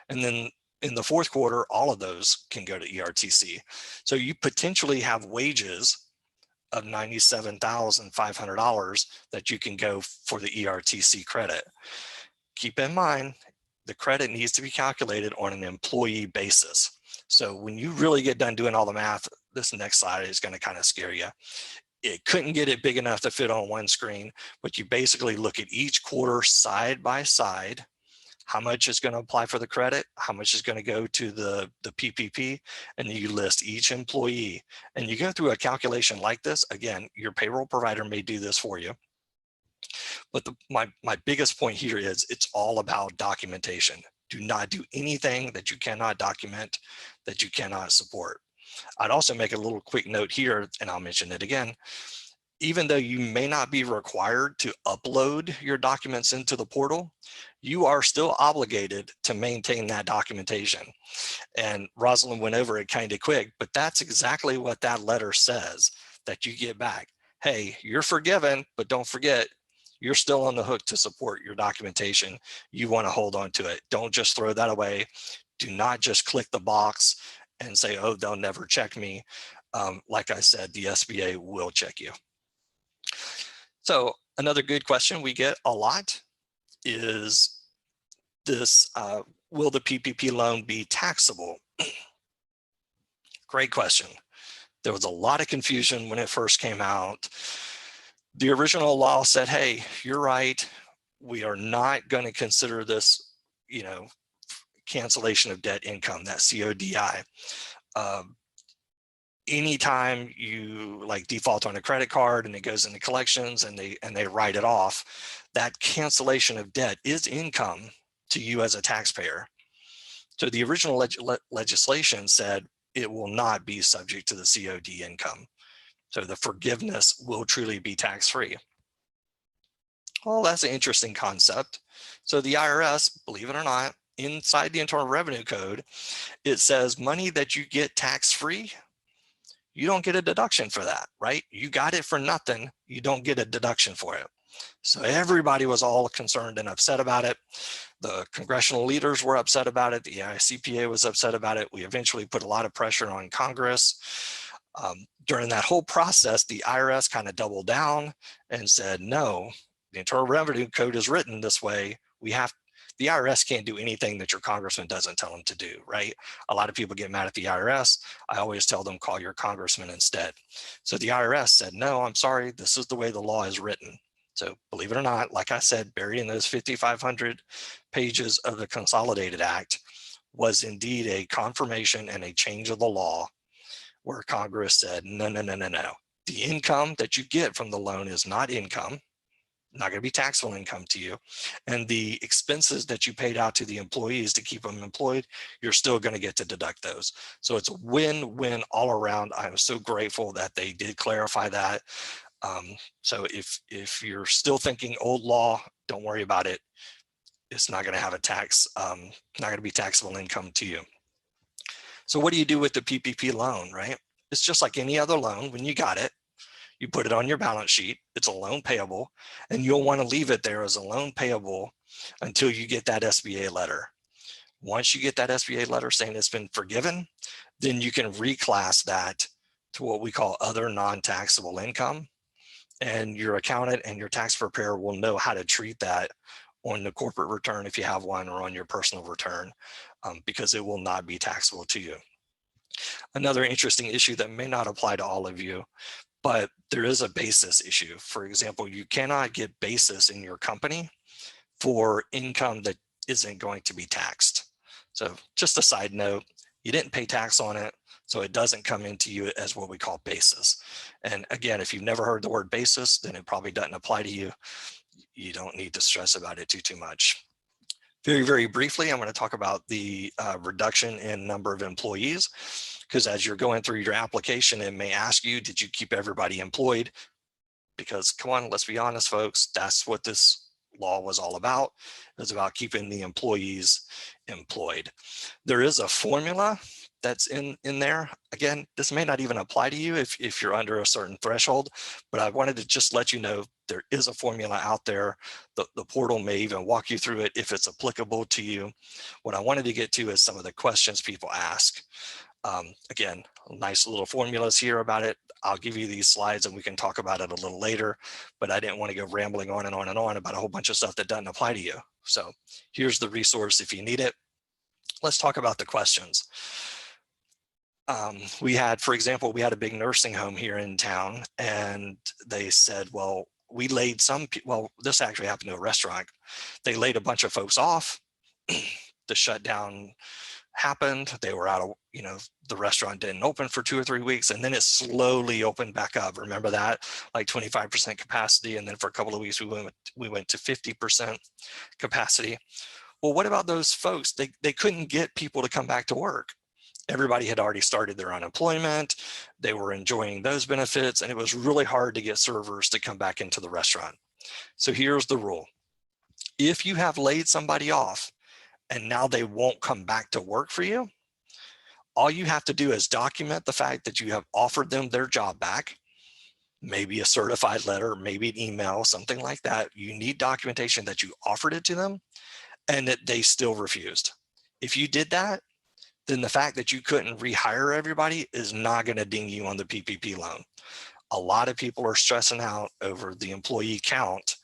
And then in the fourth quarter, all of those can go to ERTC. So you potentially have wages of $97,500 that you can go for the ERTC credit. Keep in mind, the credit needs to be calculated on an employee basis. So when you really get done doing all the math, this next slide is going to kind of scare you. It couldn't get it big enough to fit on one screen, but you basically look at each quarter side by side. How much is going to apply for the credit? How much is going to go to the PPP? And you list each employee. And you go through a calculation like this. Again, your payroll provider may do this for you. But my biggest point here is it's all about documentation. Do not do anything that you cannot document, that you cannot support. I'd also make a little quick note here, and I'll mention it again. Even though you may not be required to upload your documents into the portal, you are still obligated to maintain that documentation. And Rosalind went over it kind of quick, but that's exactly what that letter says that you get back. Hey, you're forgiven, but don't forget, you're still on the hook to support your documentation. You want to hold on to it. Don't just throw that away. Do not just click the box and say, oh, they'll never check me. Like I said, the SBA will check you. So another good question we get a lot is this, will the PPP loan be taxable? Great question. There was a lot of confusion when it first came out. The original law said, hey, you're right. We are not going to consider this, cancellation of debt income, that CODI. Anytime you default on a credit card and it goes into collections and they write it off, that cancellation of debt is income to you as a taxpayer. So the original legislation said it will not be subject to the COD income. So the forgiveness will truly be tax-free. Well, that's an interesting concept. So the IRS, believe it or not, inside the Internal Revenue Code, it says money that you get tax-free, you don't get a deduction for that, right? You got it for nothing, you don't get a deduction for it. So everybody was all concerned and upset about it. The congressional leaders were upset about it. The CPA was upset about it. We eventually put a lot of pressure on Congress. During that whole process, the IRS kind of doubled down and said, no, the Internal Revenue Code is written this way. The IRS can't do anything that your congressman doesn't tell them to do, right? A lot of people get mad at the IRS. I always tell them, call your congressman instead. So the IRS said, no, I'm sorry, this is the way the law is written. So believe it or not, like I said, buried in those 5,500 pages of the Consolidated Act was indeed a confirmation and a change of the law where Congress said, no. The income that you get from the loan is not income. Not going to be taxable income to you. And the expenses that you paid out to the employees to keep them employed, you're still going to get to deduct those. So it's a win-win all around. I'm so grateful that they did clarify that. So if you're still thinking old law, don't worry about it. It's not going to have a tax, not going to be taxable income to you. So what do you do with the PPP loan, right? It's just like any other loan. When you got it, you put it on your balance sheet, it's a loan payable, and you'll want to leave it there as a loan payable until you get that SBA letter. Once you get that SBA letter saying it's been forgiven, then you can reclass that to what we call other non-taxable income. And your accountant and your tax preparer will know how to treat that on the corporate return if you have one, or on your personal return, because it will not be taxable to you. Another interesting issue that may not apply to all of you, but there is a basis issue. For example, you cannot get basis in your company for income that isn't going to be taxed. So just a side note, you didn't pay tax on it, so it doesn't come into you as what we call basis. And again, if you've never heard the word basis, then it probably doesn't apply to you. You don't need to stress about it too much. Very, very briefly, I'm going to talk about the reduction in number of employees, because as you're going through your application, it may ask you, did you keep everybody employed? Because come on, let's be honest, folks, that's what this law was all about. It was about keeping the employees employed. There is a formula that's in there. Again, this may not even apply to you if you're under a certain threshold, but I wanted to just let you know there is a formula out there. The portal may even walk you through it if it's applicable to you. What I wanted to get to is some of the questions people ask. Again, nice little formulas here about it. I'll give you these slides and we can talk about it a little later, but I didn't want to go rambling on and on and on about a whole bunch of stuff that doesn't apply to you. So here's the resource if you need it. Let's talk about the questions. We had, for example, we had a big nursing home here in town, and they said, well, we laid well, this actually happened to a restaurant. They laid a bunch of folks off. The shutdown happened. They were out of, the restaurant didn't open for 2 or 3 weeks, and then it slowly opened back up. Remember that? Like 25% capacity. And then for a couple of weeks, we went to 50% capacity. Well, what about those folks? They couldn't get people to come back to work. Everybody had already started their unemployment. They were enjoying those benefits, and it was really hard to get servers to come back into the restaurant. So here's the rule. If you have laid somebody off and now they won't come back to work for you, all you have to do is document the fact that you have offered them their job back, maybe a certified letter, maybe an email, something like that. You need documentation that you offered it to them and that they still refused. If you did that, then the fact that you couldn't rehire everybody is not going to ding you on the PPP loan. A lot of people are stressing out over the employee count,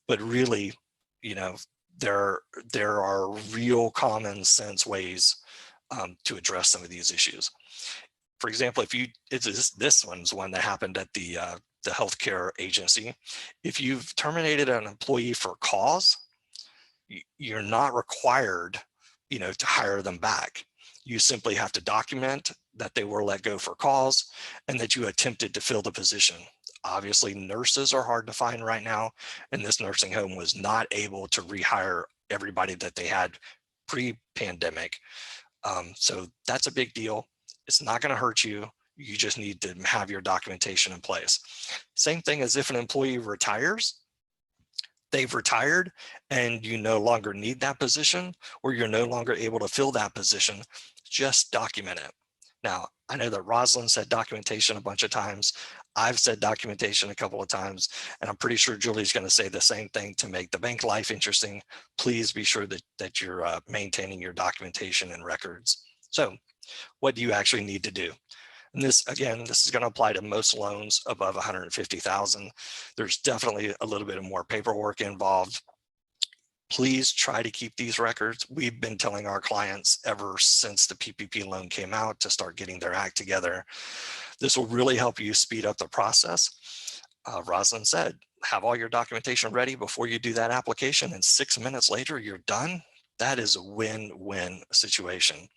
but really, there are real common sense ways to address some of these issues. For example, this one's one that happened at the healthcare agency. If you've terminated an employee for cause, you're not required, to hire them back. You simply have to document that they were let go for cause and that you attempted to fill the position. Obviously, nurses are hard to find right now, and this nursing home was not able to rehire everybody that they had pre-pandemic. So that's a big deal. It's not going to hurt you. You just need to have your documentation in place. Same thing as if an employee retires. They've retired and you no longer need that position, or you're no longer able to fill that position, just document it. Now, I know that Rosalind said documentation a bunch of times. I've said documentation a couple of times, and I'm pretty sure Julie's going to say the same thing to make the bank life interesting. Please be sure that you're maintaining your documentation and records. So what do you actually need to do? And this is going to apply to most loans above 150,000. There's definitely a little bit more paperwork involved. Please try to keep these records. We've been telling our clients ever since the PPP loan came out to start getting their act together. This will really help you speed up the process. Rosalind said, have all your documentation ready before you do that application, and 6 minutes later, you're done. That is a win-win situation.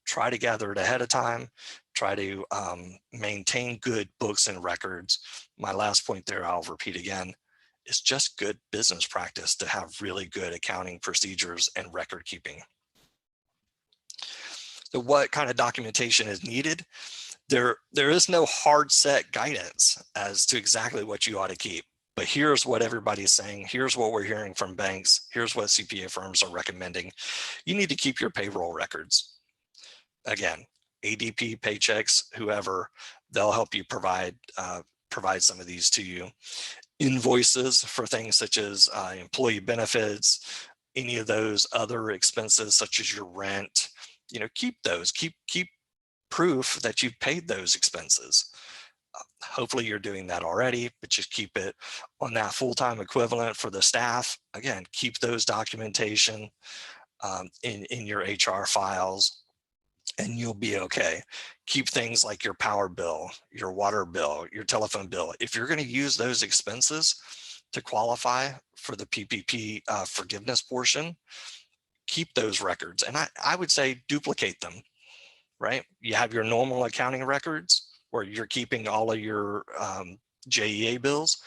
Try to gather it ahead of time. Try to maintain good books and records. My last point there, I'll repeat again, it's just good business practice to have really good accounting procedures and record keeping. So what kind of documentation is needed? There is no hard set guidance as to exactly what you ought to keep, but here's what everybody's saying. Here's what we're hearing from banks. Here's what CPA firms are recommending. You need to keep your payroll records. Again, ADP, Paychecks, whoever, they'll help you provide some of these to you. Invoices for things such as employee benefits, any of those other expenses such as your rent, keep those. Keep proof that you've paid those expenses. Hopefully you're doing that already, but just keep it on that full-time equivalent for the staff. Again, keep those documentation in your HR files, and you'll be okay. Keep things like your power bill, your water bill, your telephone bill. If you're going to use those expenses to qualify for the PPP forgiveness portion, keep those records. And I would say duplicate them, right? You have your normal accounting records where you're keeping all of your JEA bills.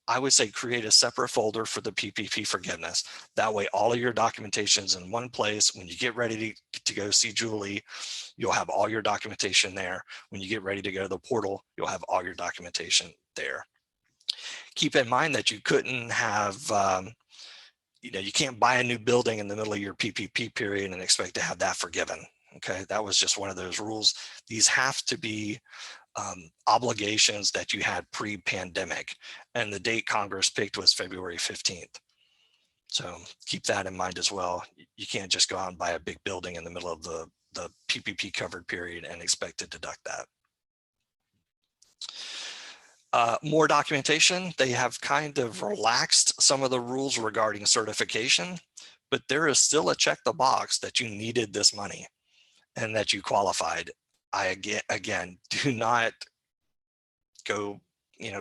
I would say create a separate folder for the PPP forgiveness. That way, all of your documentation is in one place. When you get ready to go see Julie, you'll have all your documentation there. When you get ready to go to the portal, you'll have all your documentation there. Keep in mind that you couldn't have, you can't buy a new building in the middle of your PPP period and expect to have that forgiven. Okay, that was just one of those rules. These have to be obligations that you had pre-pandemic, and the date Congress picked was February 15th. So keep that in mind as well. You can't just go out and buy a big building in the middle of the PPP covered period and expect to deduct that. More documentation. They have kind of relaxed some of the rules regarding certification, but there is still a check the box that you needed this money and that you qualified. Again, do not go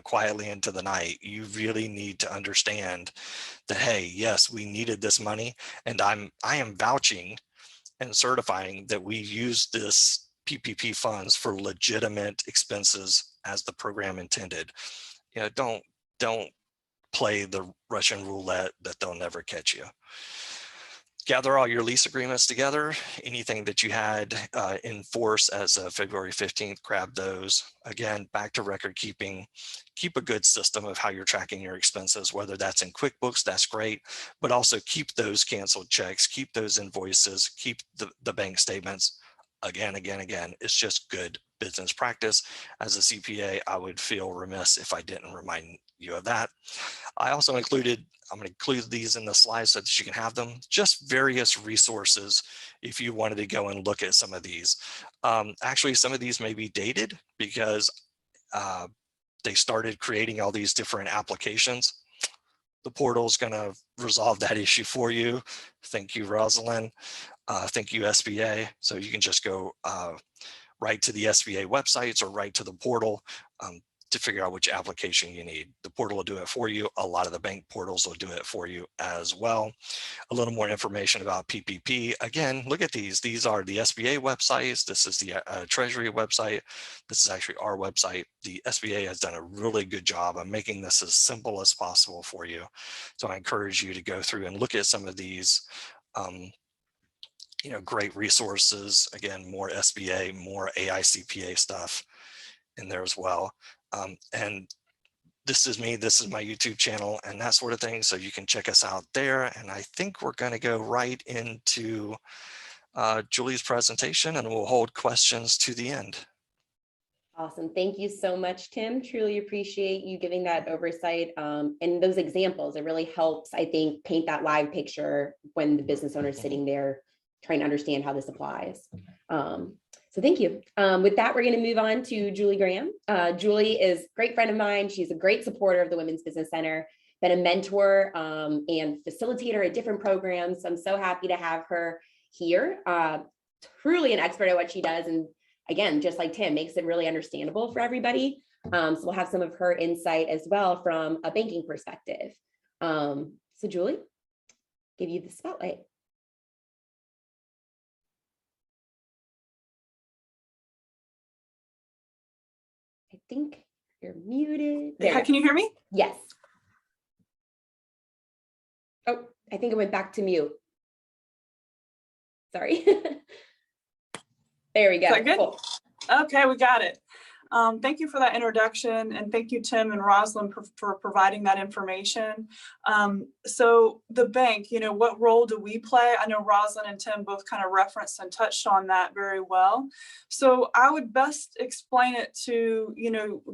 quietly into the night. You really need to understand that, hey, yes, we needed this money, and I am vouching and certifying that we used this PPP funds for legitimate expenses as the program intended. Don't play the Russian roulette that they'll never catch you. Gather all your lease agreements together. Anything that you had in force as of February 15th, grab those. Again, back to record keeping. Keep a good system of how you're tracking your expenses, whether that's in QuickBooks, that's great, but also keep those canceled checks, keep those invoices, keep the bank statements. Again, it's just good business practice. As a CPA, I would feel remiss if I didn't remind you of that. I also I'm going to include these in the slides so that you can have them, just various resources if you wanted to go and look at some of these. Actually, some of these may be dated because they started creating all these different applications. The portal is going to resolve that issue for you. Thank you, Rosalind. Thank you, SBA. So you can just go right to the SBA websites or right to the portal to figure out which application you need. The portal will do it for you. A lot of the bank portals will do it for you as well. A little more information about PPP. Again, look at these. These are the SBA websites. This is the Treasury website. This is actually our website. The SBA has done a really good job of making this as simple as possible for you. So I encourage you to go through and look at some of these great resources. Again, more SBA, more AICPA stuff in there as well. And this is me, this is my YouTube channel and that sort of thing. So you can check us out there. And I think we're going to go right into Julie's presentation and we'll hold questions to the end. Awesome. Thank you so much, Tim. Truly appreciate you giving that oversight and those examples. It really helps, I think, paint that live picture when the business owner is sitting there trying to understand how this applies. So thank you. With that, we're going to move on to Julie Graham. Julie is a great friend of mine. She's a great supporter of the Women's Business Center, been a mentor and facilitator at different programs. So I'm so happy to have her here. Truly an expert at what she does. And again, just like Tim, makes it really understandable for everybody. So we'll have some of her insight as well from a banking perspective. So Julie, give you the spotlight. I think you're muted. There. Can you hear me? Yes. Oh, I think it went back to mute. Sorry. There we go. Is that good? Cool. Okay, we got it. Thank you for that introduction, and thank you, Tim and Rosalind, for providing that information. So the bank, what role do we play? I know Rosalind and Tim both kind of referenced and touched on that very well. So I would best explain it to,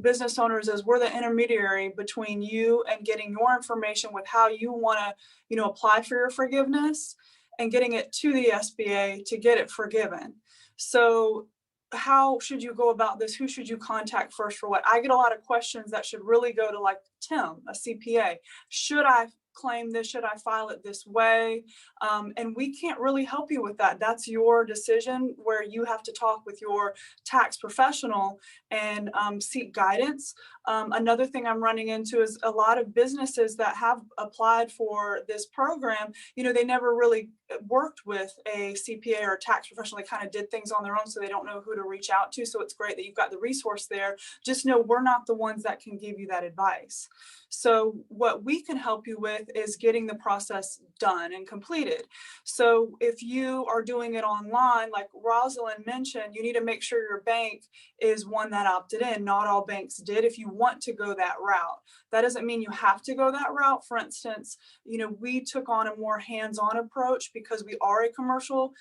business owners as we're the intermediary between you and getting your information with how you want to, apply for your forgiveness and getting it to the SBA to get it forgiven. So how should you go about this? Who should you contact first for what? I get a lot of questions that should really go to like Tim, a CPA. Should I claim this? Should I file it this way? And we can't really help you with that. That's your decision where you have to talk with your tax professional and seek guidance. Another thing I'm running into is a lot of businesses that have applied for this program, they never really worked with a CPA or a tax professional. They kind of did things on their own, so they don't know who to reach out to. So it's great that you've got the resource there. Just know we're not the ones that can give you that advice. So what we can help you with is getting the process done and completed. So if you are doing it online, like Rosalind mentioned, you need to make sure your bank is one that opted in. Not all banks did. If you want to go that route, that doesn't mean you have to go that route. For instance, we took on a more hands-on approach because because we are a commercial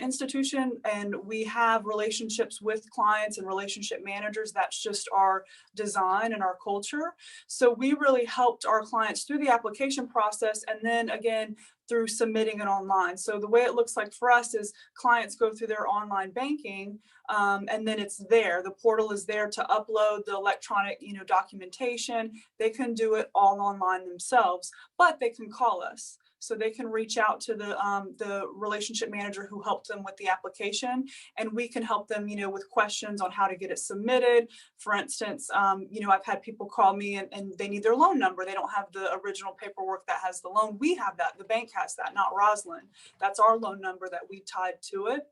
institution and we have relationships with clients and relationship managers. That's just our design and our culture. So we really helped our clients through the application process, and then again, through submitting it online. So the way it looks like for us is clients go through their online banking, and then it's there. The portal is there to upload the electronic, documentation. They can do it all online themselves, but they can call us. So they can reach out to the relationship manager who helped them with the application, and we can help them, with questions on how to get it submitted. For instance, I've had people call me and they need their loan number. They don't have the original paperwork that has the loan. We have that. The bank has that, not Rosalind. That's our loan number that we tied to it.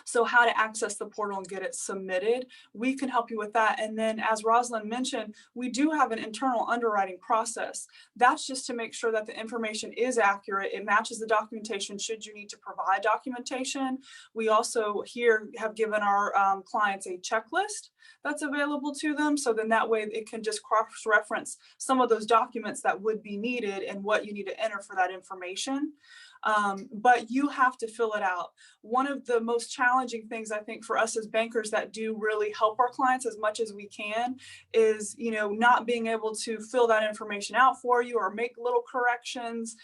So how to access the portal and get it submitted, we can help you with that. And then as Rosalind mentioned, we do have an internal underwriting process. That's just to make sure that the information is accurate. It matches the documentation should you need to provide documentation. We also here have given our clients a checklist that's available to them. So then that way it can just cross-reference some of those documents that would be needed and what you need to enter for that information. But you have to fill it out. One of the most challenging things I think for us as bankers that do really help our clients as much as we can is, not being able to fill that information out for you or make little corrections,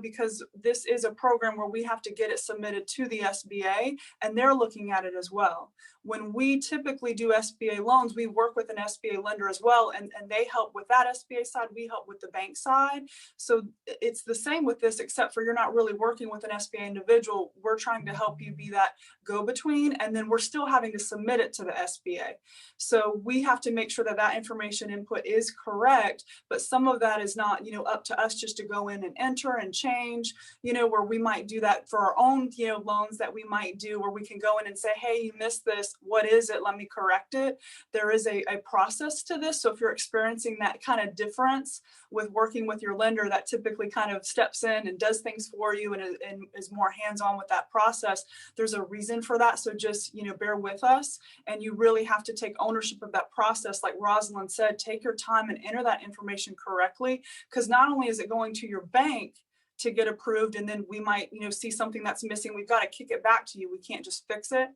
because this is a program where we have to get it submitted to the SBA and they're looking at it as well. When we typically do SBA loans, we work with an SBA lender as well, and they help with that SBA side, we help with the bank side. So it's the same with this, except for you're not really working with an SBA individual. We're trying to help you be that go-between, and then we're still having to submit it to the SBA. So we have to make sure that that information input is correct, but some of that is not, up to us just to go in and enter and change, where we might do that for our own, loans that we might do, where we can go in and say, hey, you missed this. What is it? Let me correct it. There is a process to this. So if you're experiencing that kind of difference with working with your lender that typically kind of steps in and does things for you and is more hands-on with that process, there's a reason for that. So just, bear with us, and you really have to take ownership of that process. Like Rosalind said, take your time and enter that information correctly, because not only is it going to your bank to get approved, and then we might, see something that's missing, we've got to kick it back to you. We can't just fix it.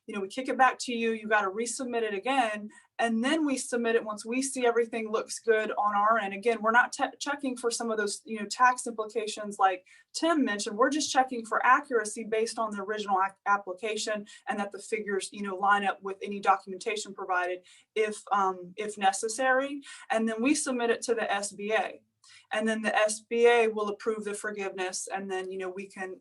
We kick it back to you, you got to resubmit it again, and then we submit it once we see everything looks good on our end. Again, we're not checking for some of those, tax implications like Tim mentioned. We're just checking for accuracy based on the original application, and that the figures, line up with any documentation provided if necessary. And then we submit it to the SBA, and then the SBA will approve the forgiveness, and then, we can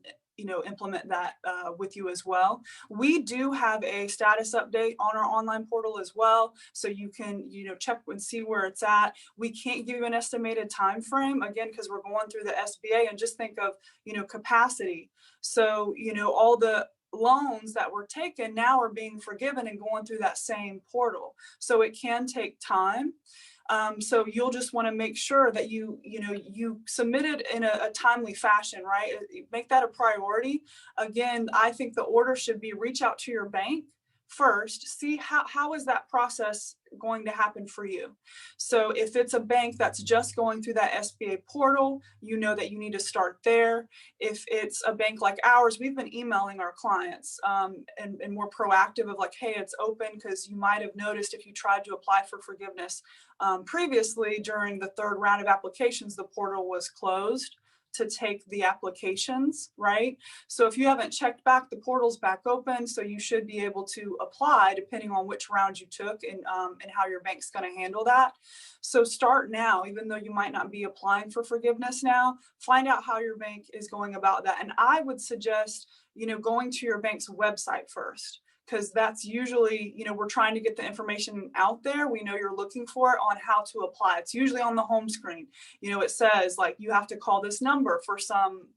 implement that with you as well. We do have a status update on our online portal as well, so you can check and see where it's at. We can't give you an estimated time frame, again, because we're going through the SBA, and just think of capacity. So all the loans that were taken now are being forgiven and going through that same portal, so it can take time. So you'll just want to make sure that you submit it in a timely fashion, right? Make that a priority. Again, I think the order should be reach out to your bank first, see how is that process going to happen for you. So if it's a bank that's just going through that SBA portal, that you need to start there. If it's a bank like ours, we've been emailing our clients and more proactive of like, hey, it's open, because you might have noticed if you tried to apply for forgiveness previously during the third round of applications, the portal was closed to take the applications, right? So if you haven't checked back, the portal's back open, so you should be able to apply depending on which round you took and how your bank's going to handle that. So start now, even though you might not be applying for forgiveness now, find out how your bank is going about that. And I would suggest, going to your bank's website first, because that's usually, we're trying to get the information out there. We know you're looking for it on how to apply. It's usually on the home screen. It says like, you have to call this number for some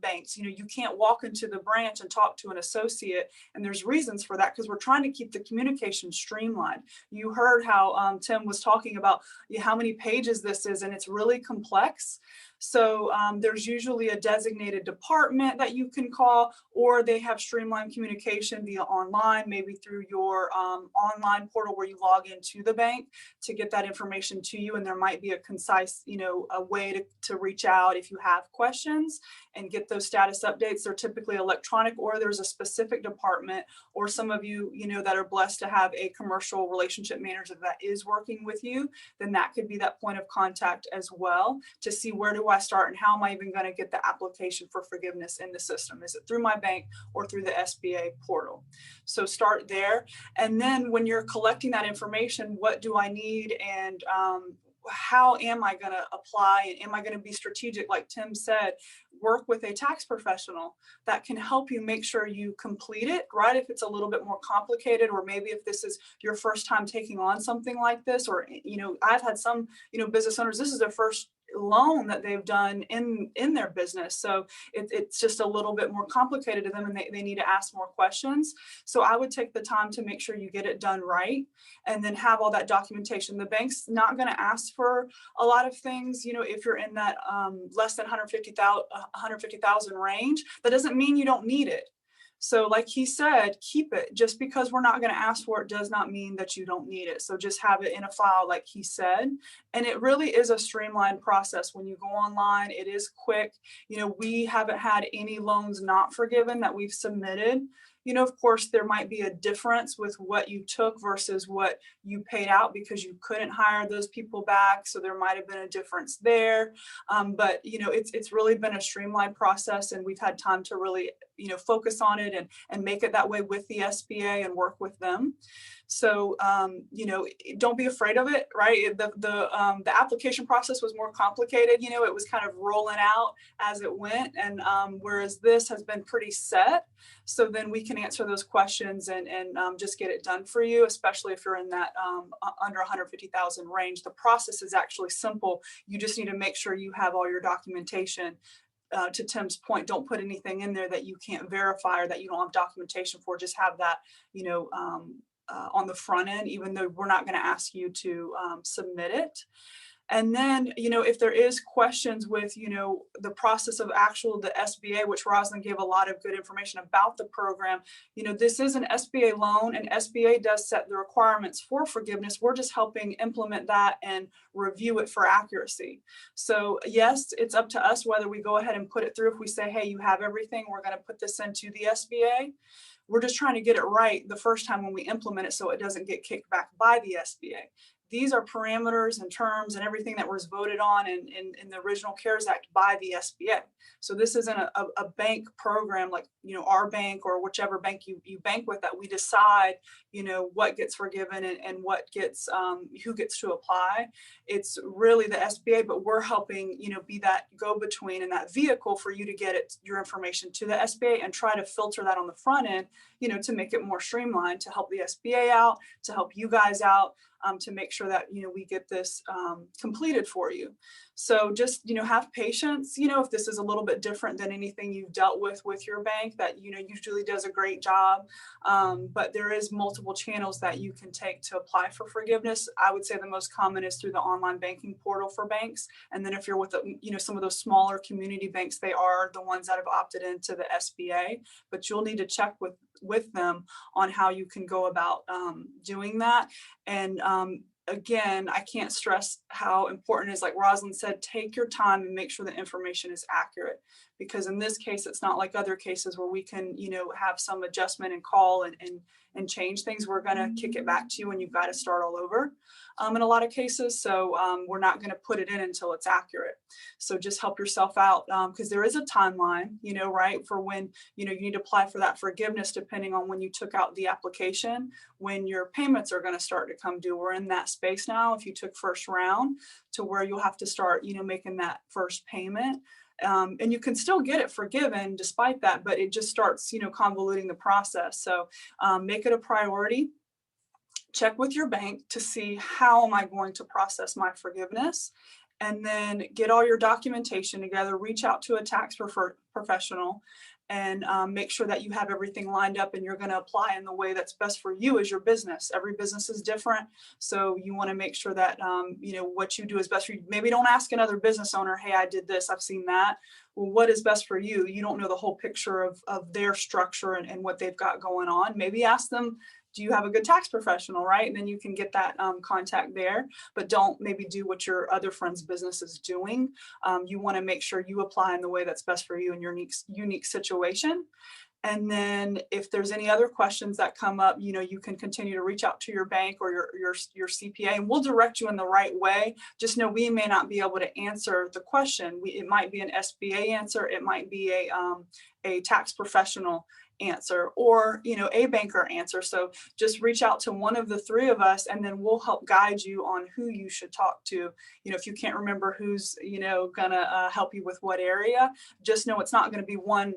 banks. You can't walk into the branch and talk to an associate. And there's reasons for that, because we're trying to keep the communication streamlined. You heard how Tim was talking about how many pages this is, and it's really complex. So there's usually a designated department that you can call, or they have streamlined communication via online, maybe through your online portal where you log into the bank to get that information to you. And there might be a concise, a way to reach out if you have questions and get those status updates. They're typically electronic, or there's a specific department, or some of you, that are blessed to have a commercial relationship manager that is working with you, then that could be that point of contact as well to see where do I start and how am I even going to get the application for forgiveness in the system? Is it through my bank or through the SBA portal? So start there. And then when you're collecting that information, what do I need, and how am I going to apply, and am I going to be strategic? Like Tim said, work with a tax professional that can help you make sure you complete it, right? If it's a little bit more complicated, or maybe if this is your first time taking on something like this, or, I've had some, business owners, this is their first loan that they've done in their business. So it's just a little bit more complicated to them, and they need to ask more questions. So I would take the time to make sure you get it done right, and then have all that documentation. The bank's not going to ask for a lot of things, if you're in that less than 150,000 range. That doesn't mean you don't need it. So like he said, keep it. Just because we're not going to ask for it does not mean that you don't need it. So just have it in a file like he said. And it really is a streamlined process. When you go online, it is quick. We haven't had any loans not forgiven that we've submitted. Of course, there might be a difference with what you took versus what you paid out because you couldn't hire those people back. So there might have been a difference there. But, it's really been a streamlined process, and we've had time to really, focus on it and make it that way with the SBA and work with them. So, don't be afraid of it, right? The application process was more complicated. It was kind of rolling out as it went. And whereas this has been pretty set. So then we can answer those questions and just get it done for you, especially if you're in that under 150,000 range. The process is actually simple. You just need to make sure you have all your documentation. To Tim's point, don't put anything in there that you can't verify or that you don't have documentation for. Just have that, on the front end, even though we're not going to ask you to submit it. And then, if there is questions with, the process of the SBA, which Rosalind gave a lot of good information about the program, this is an SBA loan, and SBA does set the requirements for forgiveness. We're just helping implement that and review it for accuracy. So yes, it's up to us whether we go ahead and put it through. If we say, hey, you have everything, we're going to put this into the SBA. We're just trying to get it right the first time when we implement it so it doesn't get kicked back by the SBA. These are parameters and terms and everything that was voted on in the original CARES Act by the SBA. So this isn't a bank program like, our bank or whichever bank you bank with, that we decide, what gets forgiven and what gets, who gets to apply. It's really the SBA, but we're helping, be that go-between and that vehicle for you to get your information to the SBA and try to filter that on the front end, to make it more streamlined, to help the SBA out, to help you guys out. To make sure that, we get this completed for you. So just, have patience, if this is a little bit different than anything you've dealt with your bank that, usually does a great job. But there is multiple channels that you can take to apply for forgiveness. I would say the most common is through the online banking portal for banks. And then if you're with, some of those smaller community banks, they are the ones that have opted into the SBA, but you'll need to check with them on how you can go about doing that. And again, I can't stress how important it is, like Rosalind said, take your time and make sure the information is accurate. Because in this case, it's not like other cases where we can, have some adjustment and call and change things. We're going to kick it back to you and you've got to start all over in a lot of cases. So we're not going to put it in until it's accurate. So just help yourself out because there is a timeline, right, for when, you need to apply for that forgiveness depending on when you took out the application, when your payments are going to start to come due. We're in that space now. If you took first round to where you'll have to start, making that first payment. And you can still get it forgiven despite that, but it just starts, convoluting the process. So make it a priority. Check with your bank to see how am I going to process my forgiveness, and then get all your documentation together, reach out to a tax professional and make sure that you have everything lined up and you're going to apply in the way that's best for you as your business. Every business is different. So you want to make sure that, you know, what you do is best for you. Maybe don't ask another business owner, hey, I did this, I've seen that. Well, what is best for you? You don't know the whole picture of their structure and what they've got going on. Maybe ask them, do you have a good tax professional, right? And then you can get that contact there, but don't maybe do what your other friend's business is doing. You want to make sure you apply in the way that's best for you in your unique situation. And then if there's any other questions that come up, you know, you can continue to reach out to your bank or your CPA, and we'll direct you in the right way. Just know we may not be able to answer the question. It might be an SBA answer. It might be a tax professional answer, or, you know, a banker answer. So just reach out to one of the three of us, and then we'll help guide you on who you should talk to. You know, if you can't remember who's, you know, gonna help you with what area, just know it's not going to be one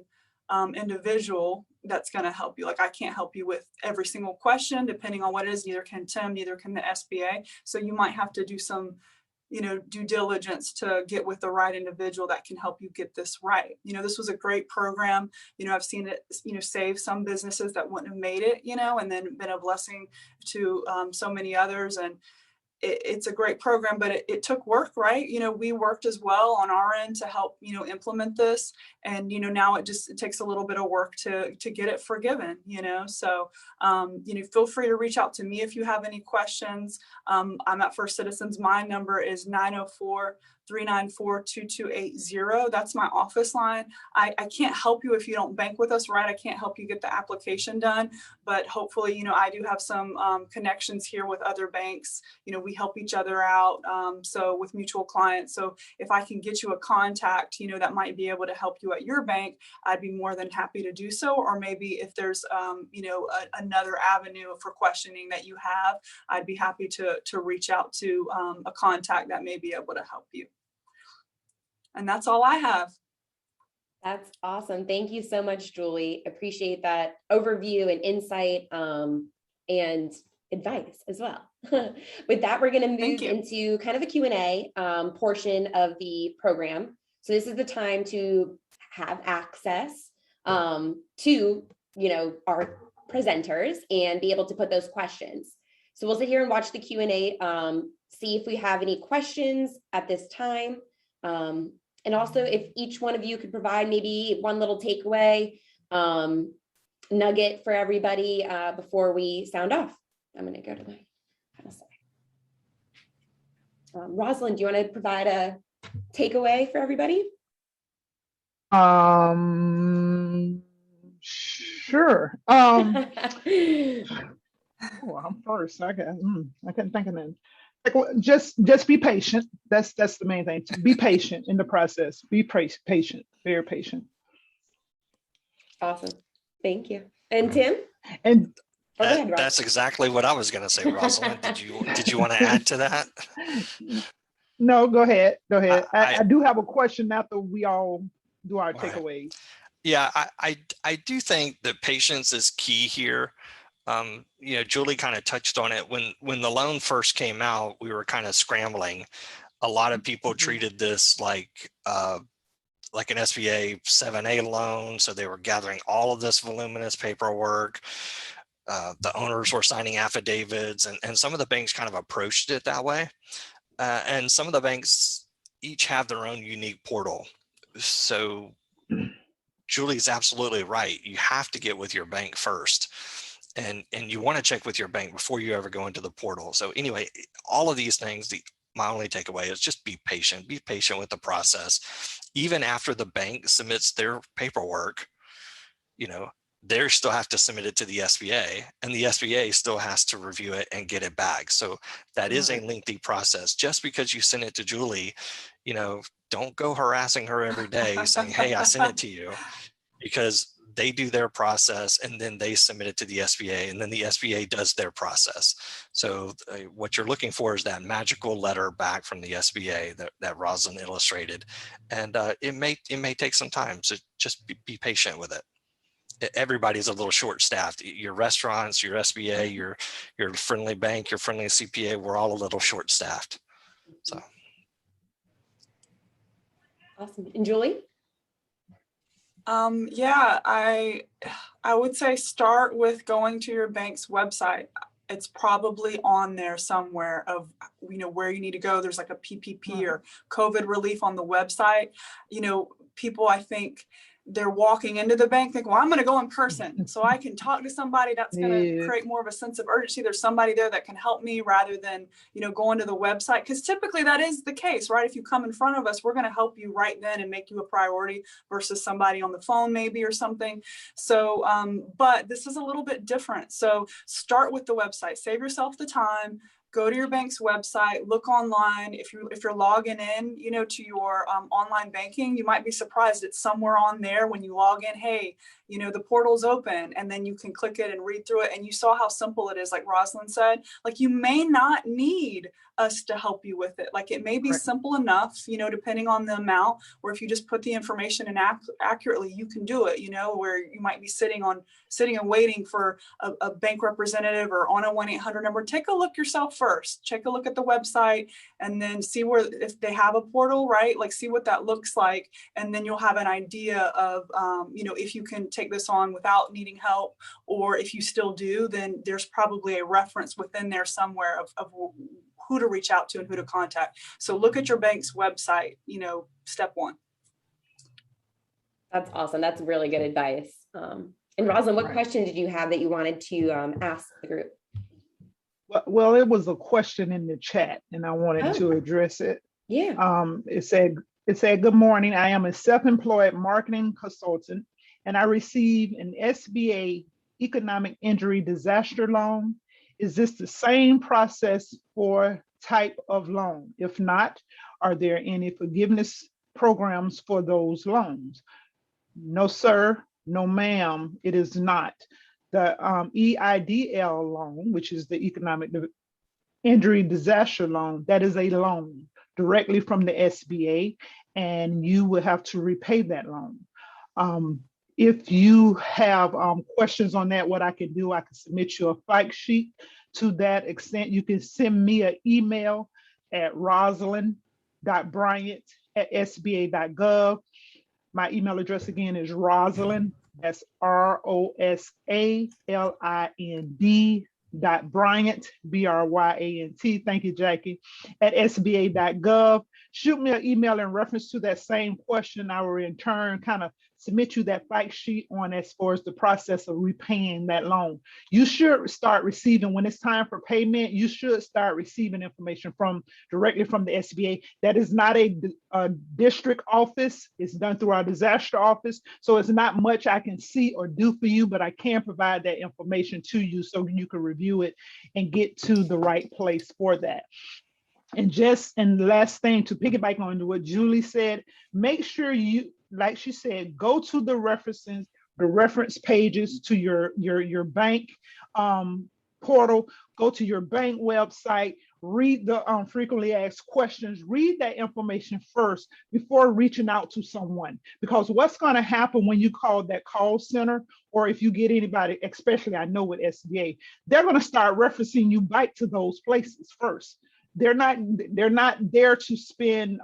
individual that's going to help you. Like, I can't help you with every single question, depending on what it is. Neither can Tim, neither can the SBA. So you might have to do some, you know, due diligence to get with the right individual that can help you get this right. You know, this was a great program. You know, I've seen it, you know, save some businesses that wouldn't have made it, you know, and then been a blessing to so many others. And it's a great program, but it took work, right? You know, we worked as well on our end to help, you know, implement this. And, you know, now it takes a little bit of work to get it forgiven, you know? So, you know, feel free to reach out to me if you have any questions. I'm at First Citizens. My number is 904-394-2280. That's my office line. I can't help you if you don't bank with us, right? I can't help you get the application done, but hopefully, you know, I do have some connections here with other banks. You know, we help each other out. So with mutual clients. So if I can get you a contact, you know, that might be able to help you at your bank, I'd be more than happy to do so. Or maybe if there's, you know, another avenue for questioning that you have, I'd be happy to reach out to a contact that may be able to help you. And that's all I have. That's awesome. Thank you so much, Julie. Appreciate that overview and insight and advice as well. With that, we're going to move into kind of a Q&A portion of the program. So this is the time to have access to, you know, our presenters and be able to put those questions. So we'll sit here and watch the Q&A, see if we have any questions at this time. And also if each one of you could provide maybe one little takeaway nugget for everybody before we sound off. I'm going to go to my side. Rosalind, do you want to provide a takeaway for everybody? Sure. Oh, I'm first. I couldn't think of that. Like, just be patient. That's the main thing. Be patient in the process. Be patient, very patient. Awesome. Thank you. And Tim? And that's exactly what I was going to say, Rosalind. Did you want to add to that? No, go ahead. I do have a question after we all do our takeaways. Yeah, I do think that patience is key here. You know, Julie kind of touched on it. When the loan first came out, we were kind of scrambling. A lot of people treated this like an SBA 7A loan. So they were gathering all of this voluminous paperwork. The owners were signing affidavits, and some of the banks kind of approached it that way. And some of the banks each have their own unique portal. So Julie's absolutely right. You have to get with your bank first. And you want to check with your bank before you ever go into the portal. So anyway, all of these things, my only takeaway is just be patient with the process. Even after the bank submits their paperwork, you know, they still have to submit it to the SBA, and the SBA still has to review it and get it back. So that is a lengthy process. Just because you send it to Julie, you know, don't go harassing her every day saying, hey, I sent it to you, because they do their process and then they submit it to the SBA, and then the SBA does their process. So what you're looking for is that magical letter back from the SBA that Rosalind illustrated. And it may take some time, so just be patient with it. Everybody's a little short staffed. Your restaurants, your SBA, your friendly bank, your friendly CPA, we're all a little short staffed. So. Awesome. And Julie? Yeah, I would say start with going to your bank's website. It's probably on there somewhere of, where you need to go. There's like a PPP or COVID relief on the website. People, I think, they're walking into the bank thinking, well, I'm going to go in person so I can talk to somebody. That's going to create more of a sense of urgency. There's somebody there that can help me rather than, going to the website. Because typically that is the case, right? If you come in front of us, we're going to help you right then and make you a priority versus somebody on the phone maybe or something. So, but this is a little bit different. So start with the website, save yourself the time. Go to your bank's website, look online. If you're logging in, to your online banking, you might be surprised it's somewhere on there when you log in. Hey, the portal's open, and then you can click it and read through it. And you saw how simple it is, like Rosalind said. Like, you may not need us to help you with it. Like, it may be simple enough, depending on the amount, or if you just put the information in accurately, you can do it. Where you might be sitting and waiting for a bank representative or on a 1-800 number. Take a look yourself first. Take a look at the website and then see if they have a portal, right? Like, see what that looks like. And then you'll have an idea of, if you can take this on without needing help, or if you still do, then there's probably a reference within there somewhere of who to reach out to and who to contact. So look at your bank's website, step one. That's awesome. That's really good advice. And Rosalind, what question did you have that you wanted to ask the group? Well, it was a question in the chat and I wanted to address it. Yeah. It said, good morning. I am a self-employed marketing consultant and I receive an SBA economic injury disaster loan. Is this the same process for type of loan? If not, are there any forgiveness programs for those loans? No, sir. No, ma'am. It is not. The EIDL loan, which is the economic injury disaster loan, that is a loan directly from the SBA, and you will have to repay that loan. If you have questions on that, what I can do, I can submit you a fact sheet. To that extent, you can send me an email at rosalind.bryant@sba.gov. My email address again is Rosalind, that's ROSALIND.Bryant, BRYANT. Thank you, Jackie, at SBA.gov. Shoot me an email in reference to that same question. I will in turn kind of submit you that fact sheet on as far as the process of repaying that loan. You should start receiving, when it's time for payment, you should start receiving information directly from the SBA. That is not a district office. It's done through our disaster office. So it's not much I can see or do for you, but I can provide that information to you so you can review it and get to the right place for that. And the last thing, to piggyback on what Julie said, make sure you, like she said, go to the reference pages to your bank portal, go to your bank website, read the frequently asked questions, read that information first before reaching out to someone. Because what's going to happen when you call that call center, or if you get anybody, especially I know with SBA, they're going to start referencing you back to those places first. They're not there to spend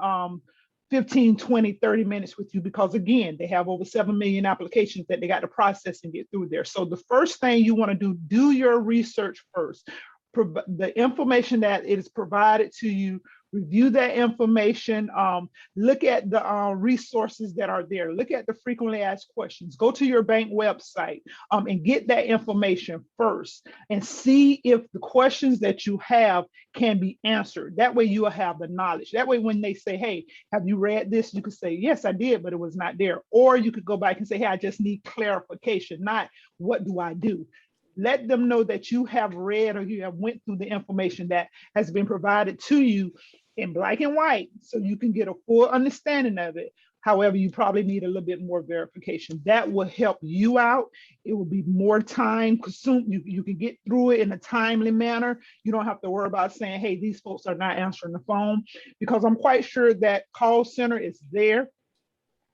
15, 20, 30 minutes with you, because again, they have over 7 million applications that they got to process and get through there. So the first thing you want to do your research first. The information that is provided to you, review that information, look at the resources that are there, look at the frequently asked questions, go to your bank website and get that information first and see if the questions that you have can be answered. That way you will have the knowledge. That way when they say, hey, have you read this? You could say, yes, I did, but it was not there. Or you could go back and say, hey, I just need clarification, not what do I do? Let them know that you have read or you have went through the information that has been provided to you in black and white so you can get a full understanding of it. However, you probably need a little bit more verification. That will help you out. It will be more time consumed. You can get through it in a timely manner. You don't have to worry about saying, hey, these folks are not answering the phone, because I'm quite sure that call center is there.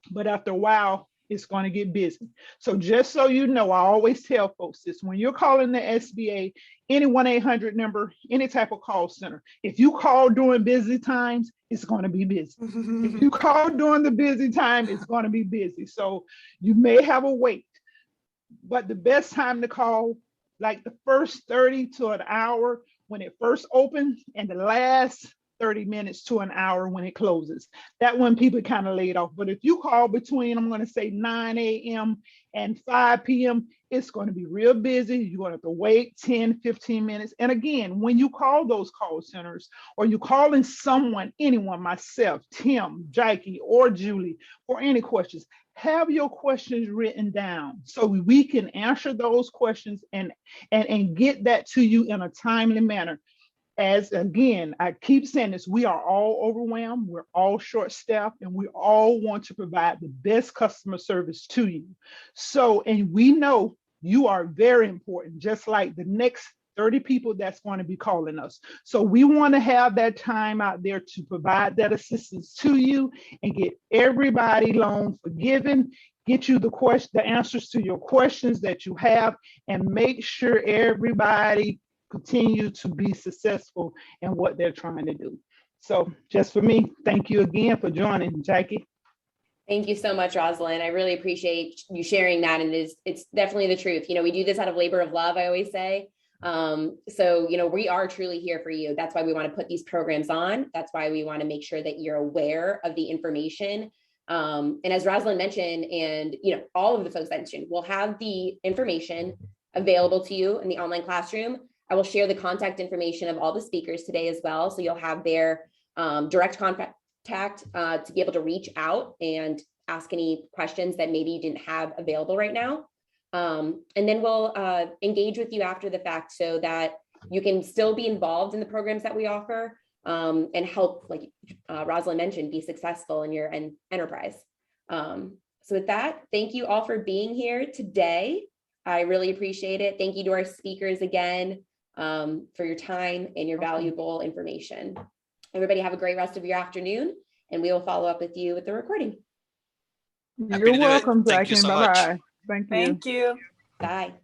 But after a while, it's going to get busy. So just so you know, I always tell folks this: when you're calling the SBA, any 1-800 number, any type of call center, if you call during busy times, it's going to be busy. If you call during the busy time, it's going to be busy. So you may have a wait, but the best time to call, like the first 30 to an hour when it first opens, and the last 30 minutes to an hour when it closes. That when people kind of laid off. But if you call between, I'm going to say 9 a.m. and 5 p.m., it's going to be real busy. You're going to have to wait 10, 15 minutes. And again, when you call those call centers, or you're calling someone, anyone, myself, Tim, Jackie, or Julie, for any questions, have your questions written down so we can answer those questions and get that to you in a timely manner. As again, I keep saying this, we are all overwhelmed, we're all short-staffed, and we all want to provide the best customer service to you. So, and we know you are very important, just like the next 30 people that's going to be calling us. So we want to have that time out there to provide that assistance to you and get everybody loan forgiven, get you the answers to your questions that you have, and make sure everybody continue to be successful in what they're trying to do. So just for me, thank you again for joining, Jackie. Thank you so much, Rosalind. I really appreciate you sharing that. And it's definitely the truth. You know, we do this out of labor of love, I always say. So, you know, we are truly here for you. That's why we want to put these programs on. That's why we want to make sure that you're aware of the information. And as Rosalind mentioned, and, you know, all of the folks mentioned, we'll have the information available to you in the online classroom. I will share the contact information of all the speakers today as well. So you'll have their direct contact to be able to reach out and ask any questions that maybe you didn't have available right now. And then we'll engage with you after the fact so that you can still be involved in the programs that we offer and help, like Rosalind mentioned, be successful in your enterprise. So with that, thank you all for being here today. I really appreciate it. Thank you to our speakers again for your time and your valuable information. Everybody have a great rest of your afternoon, and we will follow up with you with the recording. You're welcome, Thank you Jackie. so much. Bye-bye. Thank you. Thank you. Bye.